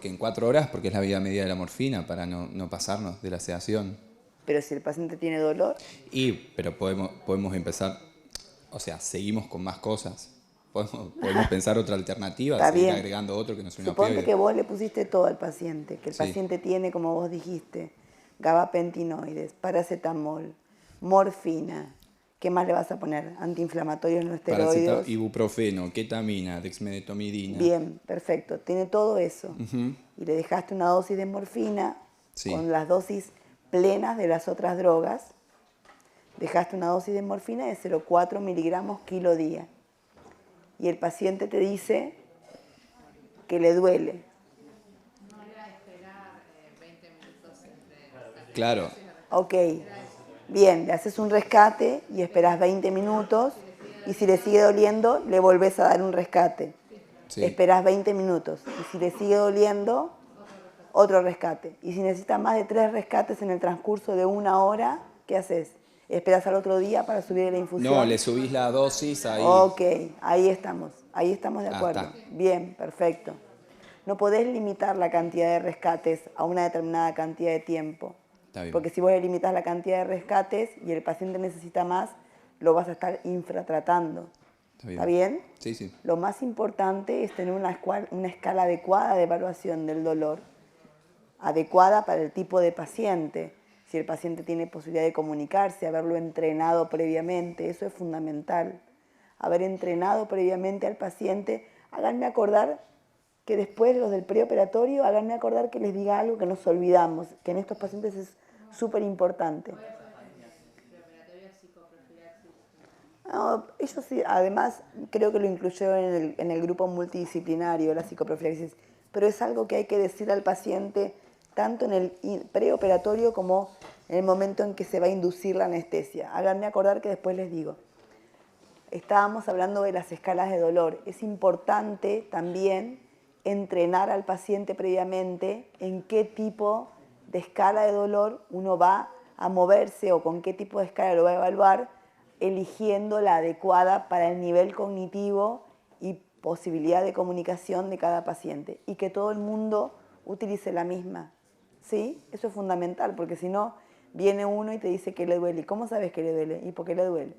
en 4 horas, porque es la vida media de la morfina, para no pasarnos de la sedación. Pero si el paciente tiene dolor. Pero podemos empezar, o sea, seguimos con más cosas. Podemos pensar otra alternativa, seguir agregando otro que no sea un opioide. Suponte que vos le pusiste todo al paciente, que el paciente tiene, como vos dijiste, gabapentinoides, paracetamol, morfina. ¿Qué más le vas a poner? Antiinflamatorios no esteroides. Ibuprofeno, ketamina, dexmedetomidina. Bien, perfecto. Tiene todo eso. Y le dejaste una dosis de morfina con las dosis plenas de las otras drogas. Dejaste una dosis de morfina de 0,4 miligramos kilo día. Y el paciente te dice que le duele. No era esperar 20 minutos entre... Claro. Ok. Bien, le haces un rescate y esperas 20 minutos y si le sigue doliendo, le volvés a dar un rescate. Sí. Esperás 20 minutos y si le sigue doliendo, otro rescate. Y si necesitas más de 3 rescates en el transcurso de 1 hora, ¿qué haces? ¿Esperas al otro día para subir la infusión? No, le subís la dosis ahí. Ok, ahí estamos de acuerdo. Está. Bien, perfecto. No podés limitar la cantidad de rescates a una determinada cantidad de tiempo. Porque si vos le limitás la cantidad de rescates y el paciente necesita más, lo vas a estar infratratando. ¿Está bien? Sí, sí. Lo más importante es tener una escala adecuada de evaluación del dolor, adecuada para el tipo de paciente. Si el paciente tiene posibilidad de comunicarse, haberlo entrenado previamente, eso es fundamental. Haber entrenado previamente al paciente. Háganme acordar que después los del preoperatorio, háganme acordar que les diga algo que nos olvidamos, que en estos pacientes es súper importante. No, ellos sí, además creo que lo incluyeron en el grupo multidisciplinario, la psicoprofilaxis, pero es algo que hay que decir al paciente tanto en el preoperatorio como en el momento en que se va a inducir la anestesia. Háganme acordar que después les digo. Estábamos hablando de las escalas de dolor. Es importante también entrenar al paciente previamente en qué tipo de escala de dolor uno va a moverse o con qué tipo de escala lo va a evaluar, eligiendo la adecuada para el nivel cognitivo y posibilidad de comunicación de cada paciente. Y que todo el mundo utilice la misma. ¿Sí? Eso es fundamental, porque si no, viene uno y te dice que le duele. ¿Y cómo sabes que le duele? ¿Y por qué le duele?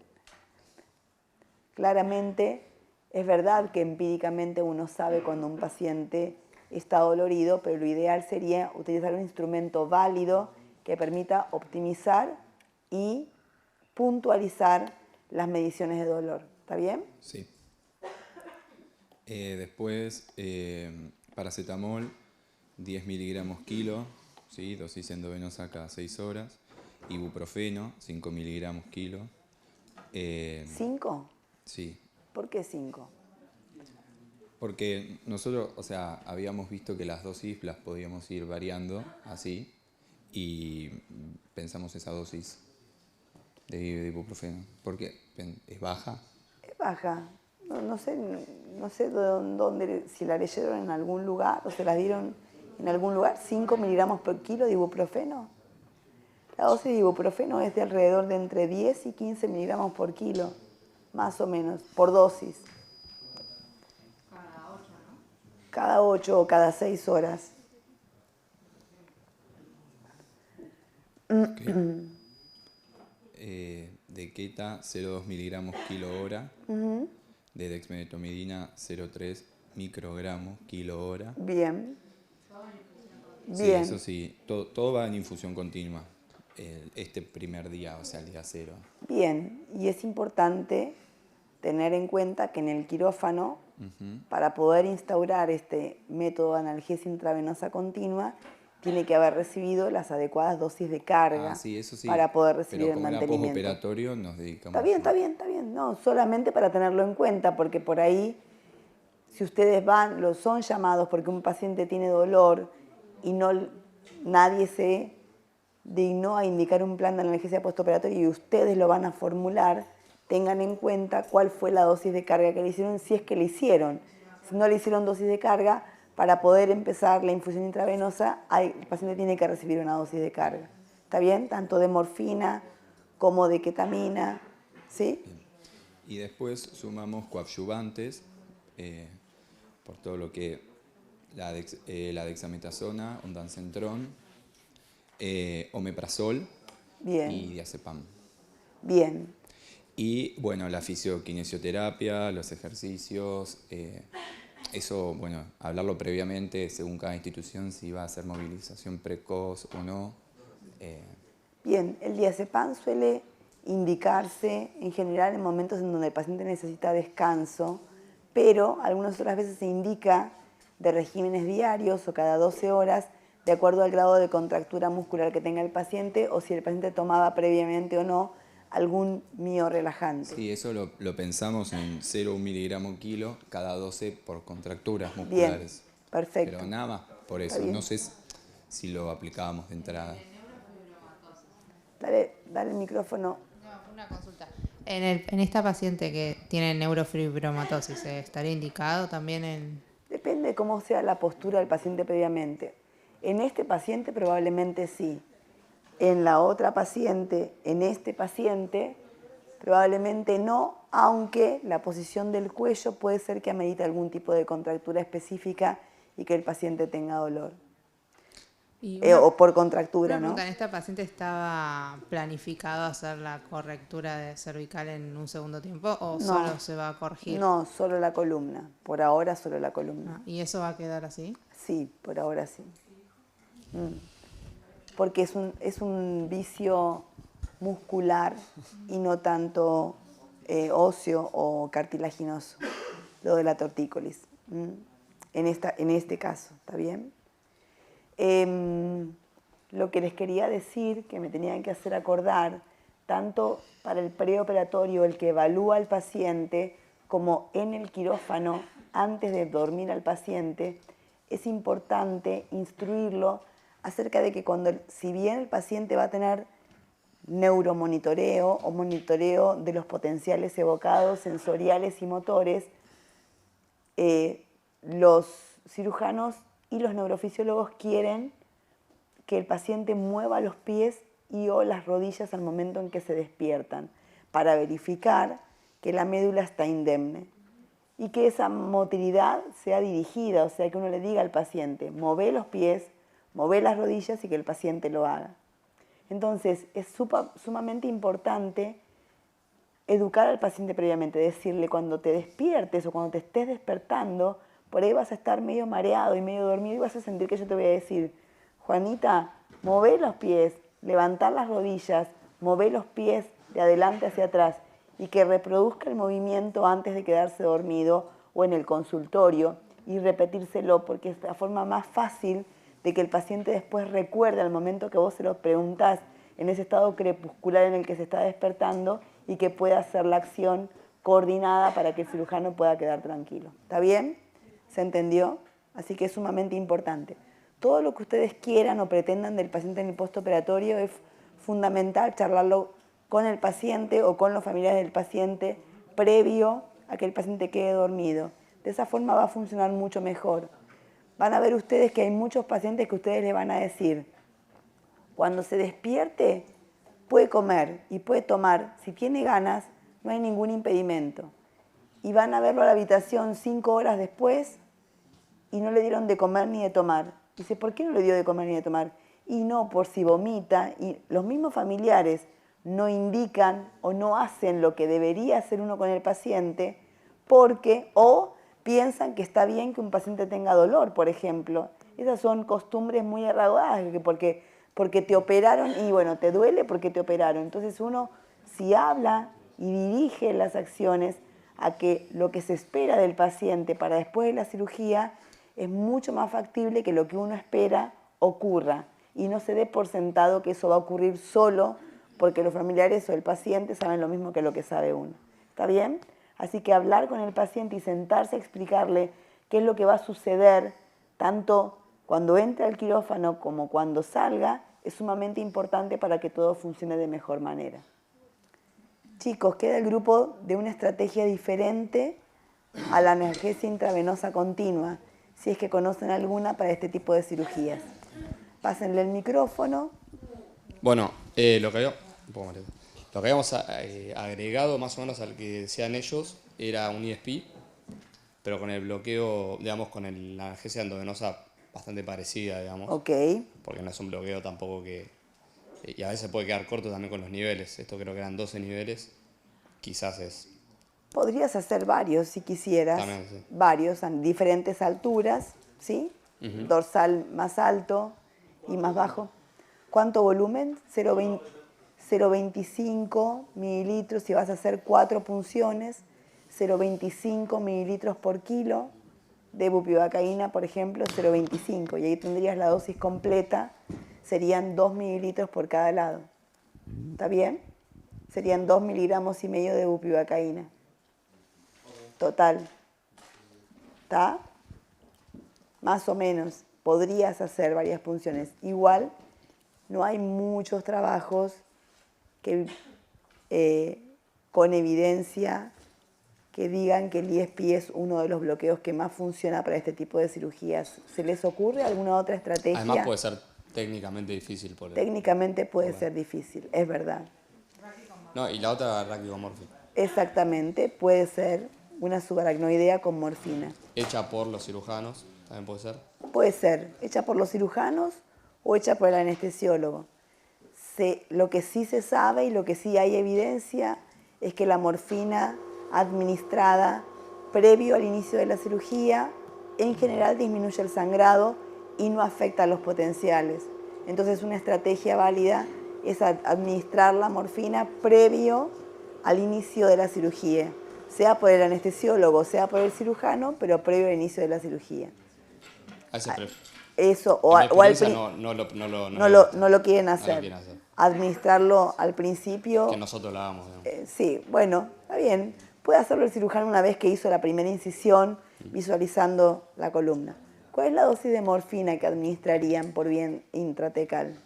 Claramente, es verdad que empíricamente uno sabe cuando un paciente está dolorido, pero lo ideal sería utilizar un instrumento válido que permita optimizar y puntualizar las mediciones de dolor. ¿Está bien? Sí. Después, paracetamol, 10 miligramos kilo, ¿sí? Dosis endovenosa cada 6 horas. Ibuprofeno, 5 miligramos kilo. ¿5? Sí. ¿Por qué 5? Porque nosotros, o sea, habíamos visto que las dosis las podíamos ir variando así y pensamos esa dosis de ibuprofeno. ¿Por qué? ¿Es baja? Es baja. No sé dónde, si la leyeron en algún lugar o se la dieron en algún lugar. 5 miligramos por kilo de ibuprofeno. La dosis de ibuprofeno es de alrededor de entre 10 y 15 miligramos por kilo, más o menos, por dosis. Cada 8, ¿no? Cada 8 o cada 6 horas. Okay. De Keta, 0,2 miligramos kilo hora. De dexmedetomidina, 0,3 microgramos kilo hora. Bien. Sí, Bien. eso sí, todo va en infusión continua. Este primer día, o sea, el día 0. Bien, y es importante tener en cuenta que en el quirófano, para poder instaurar este método de analgesia intravenosa continua, tiene que haber recibido las adecuadas dosis de carga Sí, eso sí. para poder recibir Pero el como era mantenimiento. postoperatorio nos dedicamos... Está bien. No, solamente para tenerlo en cuenta, porque por ahí, si ustedes son llamados porque un paciente tiene dolor y nadie se dignó a indicar un plan de analgesia postoperatoria y ustedes lo van a formular, tengan en cuenta cuál fue la dosis de carga que le hicieron, si es que le hicieron. Si no le hicieron dosis de carga, para poder empezar la infusión intravenosa, el paciente tiene que recibir una dosis de carga. ¿Está bien? Tanto de morfina como de ketamina, ¿sí? Bien. Y después sumamos coadyuvantes, por todo lo que la dexametasona, ondansetron, omeprazol y diazepam. Bien. Y bueno, la fisioquinesioterapia, los ejercicios, eso, bueno, hablarlo previamente según cada institución si va a hacer movilización precoz o no. Bien, el diazepam suele indicarse en general en momentos en donde el paciente necesita descanso, pero algunas otras veces se indica de regímenes diarios o cada 12 horas, de acuerdo al grado de contractura muscular que tenga el paciente o si el paciente tomaba previamente o no algún miorelajante. Sí, eso lo pensamos en 0 miligramo kilo cada 12 por contracturas musculares. Bien, perfecto. Pero nada más, por eso. No sé si lo aplicábamos de entrada. Dale el micrófono. No, una consulta. En esta paciente que tiene neurofibromatosis, ¿estaría indicado también en...? Depende de cómo sea la postura del paciente previamente. En este paciente probablemente sí. En la otra paciente, en este paciente, probablemente no, aunque la posición del cuello puede ser que amerite algún tipo de contractura específica y que el paciente tenga dolor. Y o por contractura, una ¿no? pregunta, ¿en esta paciente estaba planificado hacer la correctura de cervical en un segundo tiempo o No. solo se va a corregir? No, solo la columna. Por ahora solo la columna. ¿Y eso va a quedar así? Sí, por ahora sí. Porque es un vicio muscular y no tanto óseo o cartilaginoso, lo de la tortícolis. En este caso, ¿está bien? Lo que les quería decir, que me tenían que hacer acordar, tanto para el preoperatorio, el que evalúa al paciente, como en el quirófano, antes de dormir al paciente, es importante instruirlo acerca de que si bien el paciente va a tener neuromonitoreo o monitoreo de los potenciales evocados, sensoriales y motores, los cirujanos y los neurofisiólogos quieren que el paciente mueva los pies y o las rodillas al momento en que se despiertan para verificar que la médula está indemne y que esa motilidad sea dirigida, o sea, que uno le diga al paciente, move los pies, move las rodillas y que el paciente lo haga. Entonces, es sumamente importante educar al paciente previamente, decirle cuando te despiertes o cuando te estés despertando, por ahí vas a estar medio mareado y medio dormido y vas a sentir que yo te voy a decir, Juanita, move los pies, levantar las rodillas, move los pies de adelante hacia atrás y que reproduzca el movimiento antes de quedarse dormido o en el consultorio y repetírselo porque es la forma más fácil de que el paciente después recuerde al momento que vos se lo preguntás en ese estado crepuscular en el que se está despertando y que pueda hacer la acción coordinada para que el cirujano pueda quedar tranquilo. ¿Está bien? ¿Se entendió? Así que es sumamente importante. Todo lo que ustedes quieran o pretendan del paciente en el postoperatorio es fundamental charlarlo con el paciente o con los familiares del paciente previo a que el paciente quede dormido. De esa forma va a funcionar mucho mejor. Van a ver ustedes que hay muchos pacientes que ustedes le van a decir, cuando se despierte puede comer y puede tomar, si tiene ganas, no hay ningún impedimento. Y van a verlo a la habitación 5 horas después y no le dieron de comer ni de tomar. Dice, ¿por qué no le dio de comer ni de tomar? Y no, por si vomita. Y los mismos familiares no indican o no hacen lo que debería hacer uno con el paciente porque o piensan que está bien que un paciente tenga dolor, por ejemplo. Esas son costumbres muy erradas, porque te operaron y bueno, te duele porque te operaron. Entonces uno, si habla y dirige las acciones a que lo que se espera del paciente para después de la cirugía es mucho más factible que lo que uno espera ocurra y no se dé por sentado que eso va a ocurrir solo porque los familiares o el paciente saben lo mismo que lo que sabe uno. ¿Está bien? Así que hablar con el paciente y sentarse a explicarle qué es lo que va a suceder tanto cuando entre al quirófano como cuando salga es sumamente importante para que todo funcione de mejor manera. Chicos, queda el grupo de una estrategia diferente a la analgesia intravenosa continua, si es que conocen alguna para este tipo de cirugías. Pásenle el micrófono. Bueno, lo que habíamos agregado más o menos al que decían ellos era un ISP, pero con el bloqueo, digamos, con la analgesia endovenosa bastante parecida, digamos. Ok. Porque no es un bloqueo tampoco que... Y a veces puede quedar corto también con los niveles. Esto creo que eran 12 niveles. Quizás es... Podrías hacer varios si quisieras. También, sí. Varios a diferentes alturas, ¿sí? Dorsal más alto y más bajo. ¿Cuánto volumen? 0,25 mililitros si vas a hacer 4 punciones. 0,25 mililitros por kilo de bupivacaína, por ejemplo, 0,25. Y ahí tendrías la dosis completa. Serían 2 mililitros por cada lado. ¿Está bien? Serían 2,5 miligramos de bupivacaína. Total. ¿Está? Más o menos. Podrías hacer varias punciones. Igual, no hay muchos trabajos que, con evidencia que digan que el ISP es uno de los bloqueos que más funciona para este tipo de cirugías. ¿Se les ocurre alguna otra estrategia? Además puede ser técnicamente difícil. Técnicamente puede ser difícil, es verdad. No, y la otra raquigomorfia. Exactamente, puede ser una subaracnoidea con morfina. Hecha por los cirujanos, también puede ser. Puede ser hecha por los cirujanos o hecha por el anestesiólogo. Lo que sí se sabe y lo que sí hay evidencia es que la morfina administrada previo al inicio de la cirugía en general disminuye el sangrado y no afecta a los potenciales. Entonces una estrategia válida es administrar la morfina previo al inicio de la cirugía, sea por el anestesiólogo, sea por el cirujano, pero previo al inicio de la cirugía. Eso, o al no lo quieren hacer. Administrarlo al principio. Que nosotros lo hagamos. Sí, bueno, está bien. Puede hacerlo el cirujano una vez que hizo la primera incisión, visualizando la columna. ¿Cuál es la dosis de morfina que administrarían por vía intratecal?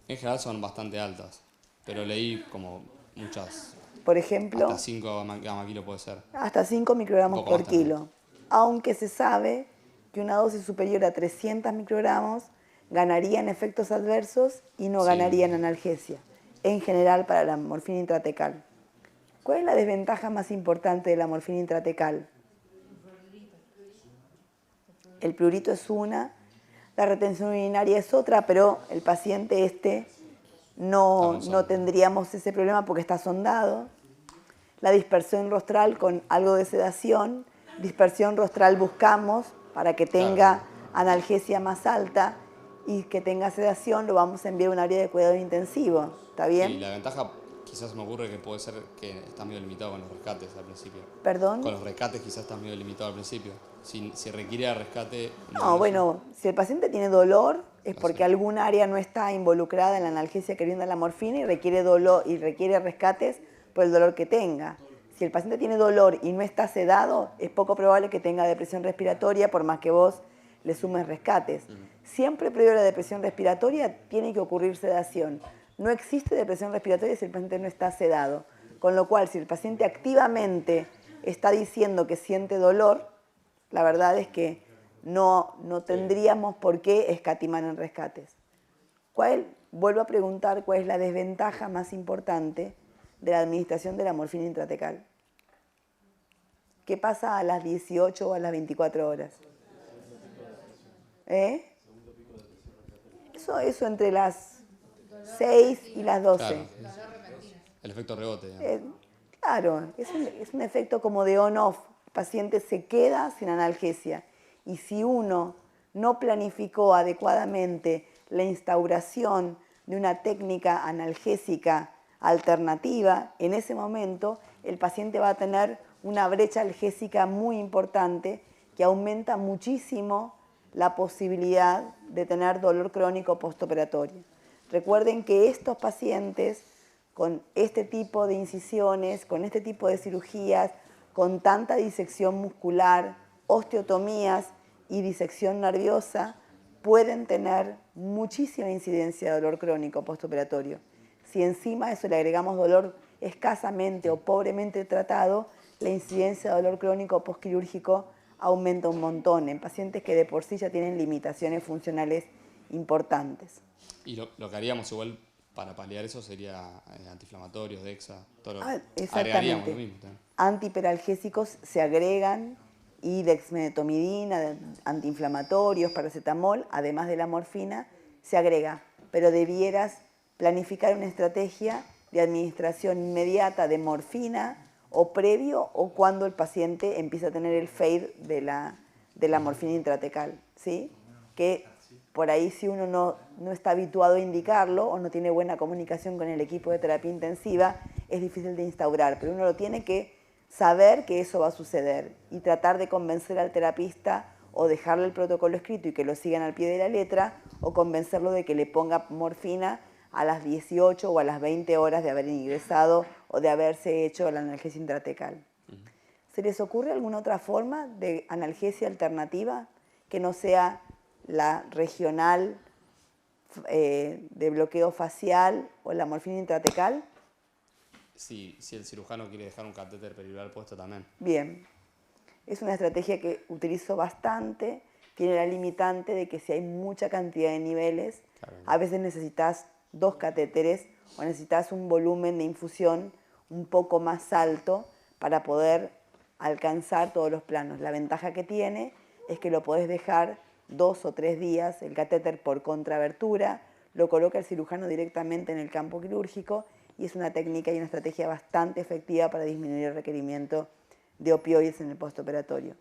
En general son bastante altas, pero leí como muchas. Por ejemplo, hasta 5 gamma kilo puede ser. Hasta 5 microgramos por kilo. Aunque se sabe que una dosis superior a 300 microgramos ganaría en efectos adversos y no ganaría en analgesia, en general para la morfina intratecal. ¿Cuál es la desventaja más importante de la morfina intratecal? El prurito es una, la retención urinaria es otra, pero el paciente no tendríamos ese problema porque está sondado. La dispersión rostral con algo de sedación, dispersión rostral buscamos para que tenga analgesia más alta y que tenga sedación, lo vamos a enviar a un área de cuidado intensivo, ¿está bien? Y la ventaja quizás me ocurre que puede ser que está medio limitado con los rescates al principio. ¿Perdón? Con los rescates quizás está medio limitado al principio. Si requiere rescate... No, bueno, si el paciente tiene dolor es porque algún área no está involucrada en la analgesia que brinda la morfina y requiere dolor y requiere rescates por el dolor que tenga. Si el paciente tiene dolor y no está sedado, es poco probable que tenga depresión respiratoria por más que vos le sumes rescates. Siempre previo a la depresión respiratoria tiene que ocurrir sedación. No existe depresión respiratoria si el paciente no está sedado. Con lo cual, si el paciente activamente está diciendo que siente dolor, la verdad es que no tendríamos por qué escatimar en rescates. Vuelvo a preguntar, ¿cuál es la desventaja más importante de la administración de la morfina intratecal? ¿Qué pasa a las 18 o a las 24 horas? Eso entre las 6 y las 12. Claro, el efecto rebote. Claro, es un efecto como de on-off. El paciente se queda sin analgesia. Y si uno no planificó adecuadamente la instauración de una técnica analgésica alternativa, en ese momento el paciente va a tener una brecha analgésica muy importante que aumenta muchísimo la posibilidad de tener dolor crónico postoperatorio. Recuerden que estos pacientes con este tipo de incisiones, con este tipo de cirugías, con tanta disección muscular, osteotomías y disección nerviosa, pueden tener muchísima incidencia de dolor crónico postoperatorio. Si encima a eso le agregamos dolor escasamente o pobremente tratado, la incidencia de dolor crónico postquirúrgico aumenta un montón en pacientes que de por sí ya tienen limitaciones funcionales importantes. Y lo que haríamos igual para paliar eso sería antiinflamatorios, DEXA, todo lo Exactamente. Agregaríamos lo mismo. Antihiperalgésicos se agregan y dexmedetomidina, antiinflamatorios, paracetamol, además de la morfina, se agrega. Pero debieras planificar una estrategia de administración inmediata de morfina o previo o cuando el paciente empieza a tener el fade de la morfina intratecal, ¿sí? Que por ahí si uno no está habituado a indicarlo o no tiene buena comunicación con el equipo de terapia intensiva, es difícil de instaurar, pero uno lo tiene que saber que eso va a suceder y tratar de convencer al terapista o dejarle el protocolo escrito y que lo sigan al pie de la letra o convencerlo de que le ponga morfina a las 18 o a las 20 horas de haber ingresado o de haberse hecho la analgesia intratecal. ¿Se les ocurre alguna otra forma de analgesia alternativa que no sea la regional de bloqueo facial o la morfina intratecal? Si el cirujano quiere dejar un catéter peridural puesto también. Bien. Es una estrategia que utilizo bastante. Tiene la limitante de que si hay mucha cantidad de niveles, a veces necesitas 2 catéteres o necesitas un volumen de infusión un poco más alto para poder alcanzar todos los planos. La ventaja que tiene es que lo podés dejar 2 o 3 días el catéter por contrabertura, lo coloca el cirujano directamente en el campo quirúrgico y es una técnica y una estrategia bastante efectiva para disminuir el requerimiento de opioides en el postoperatorio.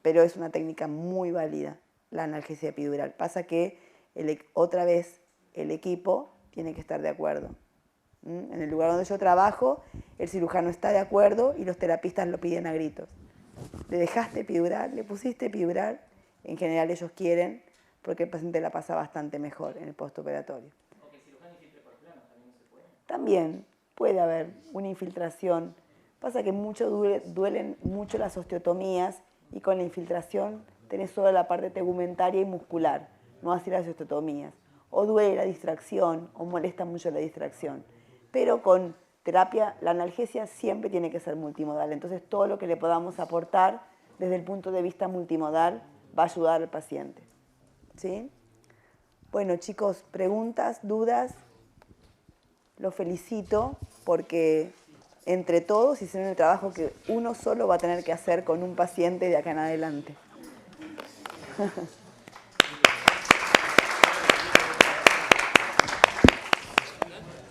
Pero es una técnica muy válida, la analgesia epidural. Pasa que otra vez el equipo tiene que estar de acuerdo. En el lugar donde yo trabajo, el cirujano está de acuerdo y los terapistas lo piden a gritos. ¿Le dejaste epidural? ¿Le pusiste epidural? En general ellos quieren porque el paciente la pasa bastante mejor en el postoperatorio. ¿Aunque el cirujano infiltre por plano también no se puede? También puede haber una infiltración. Pasa que duelen mucho las osteotomías y con la infiltración tenés solo la parte tegumentaria y muscular, no así las osteotomías. O duele la distracción o molesta mucho la distracción. Pero con terapia, la analgesia siempre tiene que ser multimodal. Entonces todo lo que le podamos aportar desde el punto de vista multimodal va a ayudar al paciente. ¿Sí? Bueno, chicos, preguntas, dudas. Los felicito porque entre todos hicieron el trabajo que uno solo va a tener que hacer con un paciente de acá en adelante.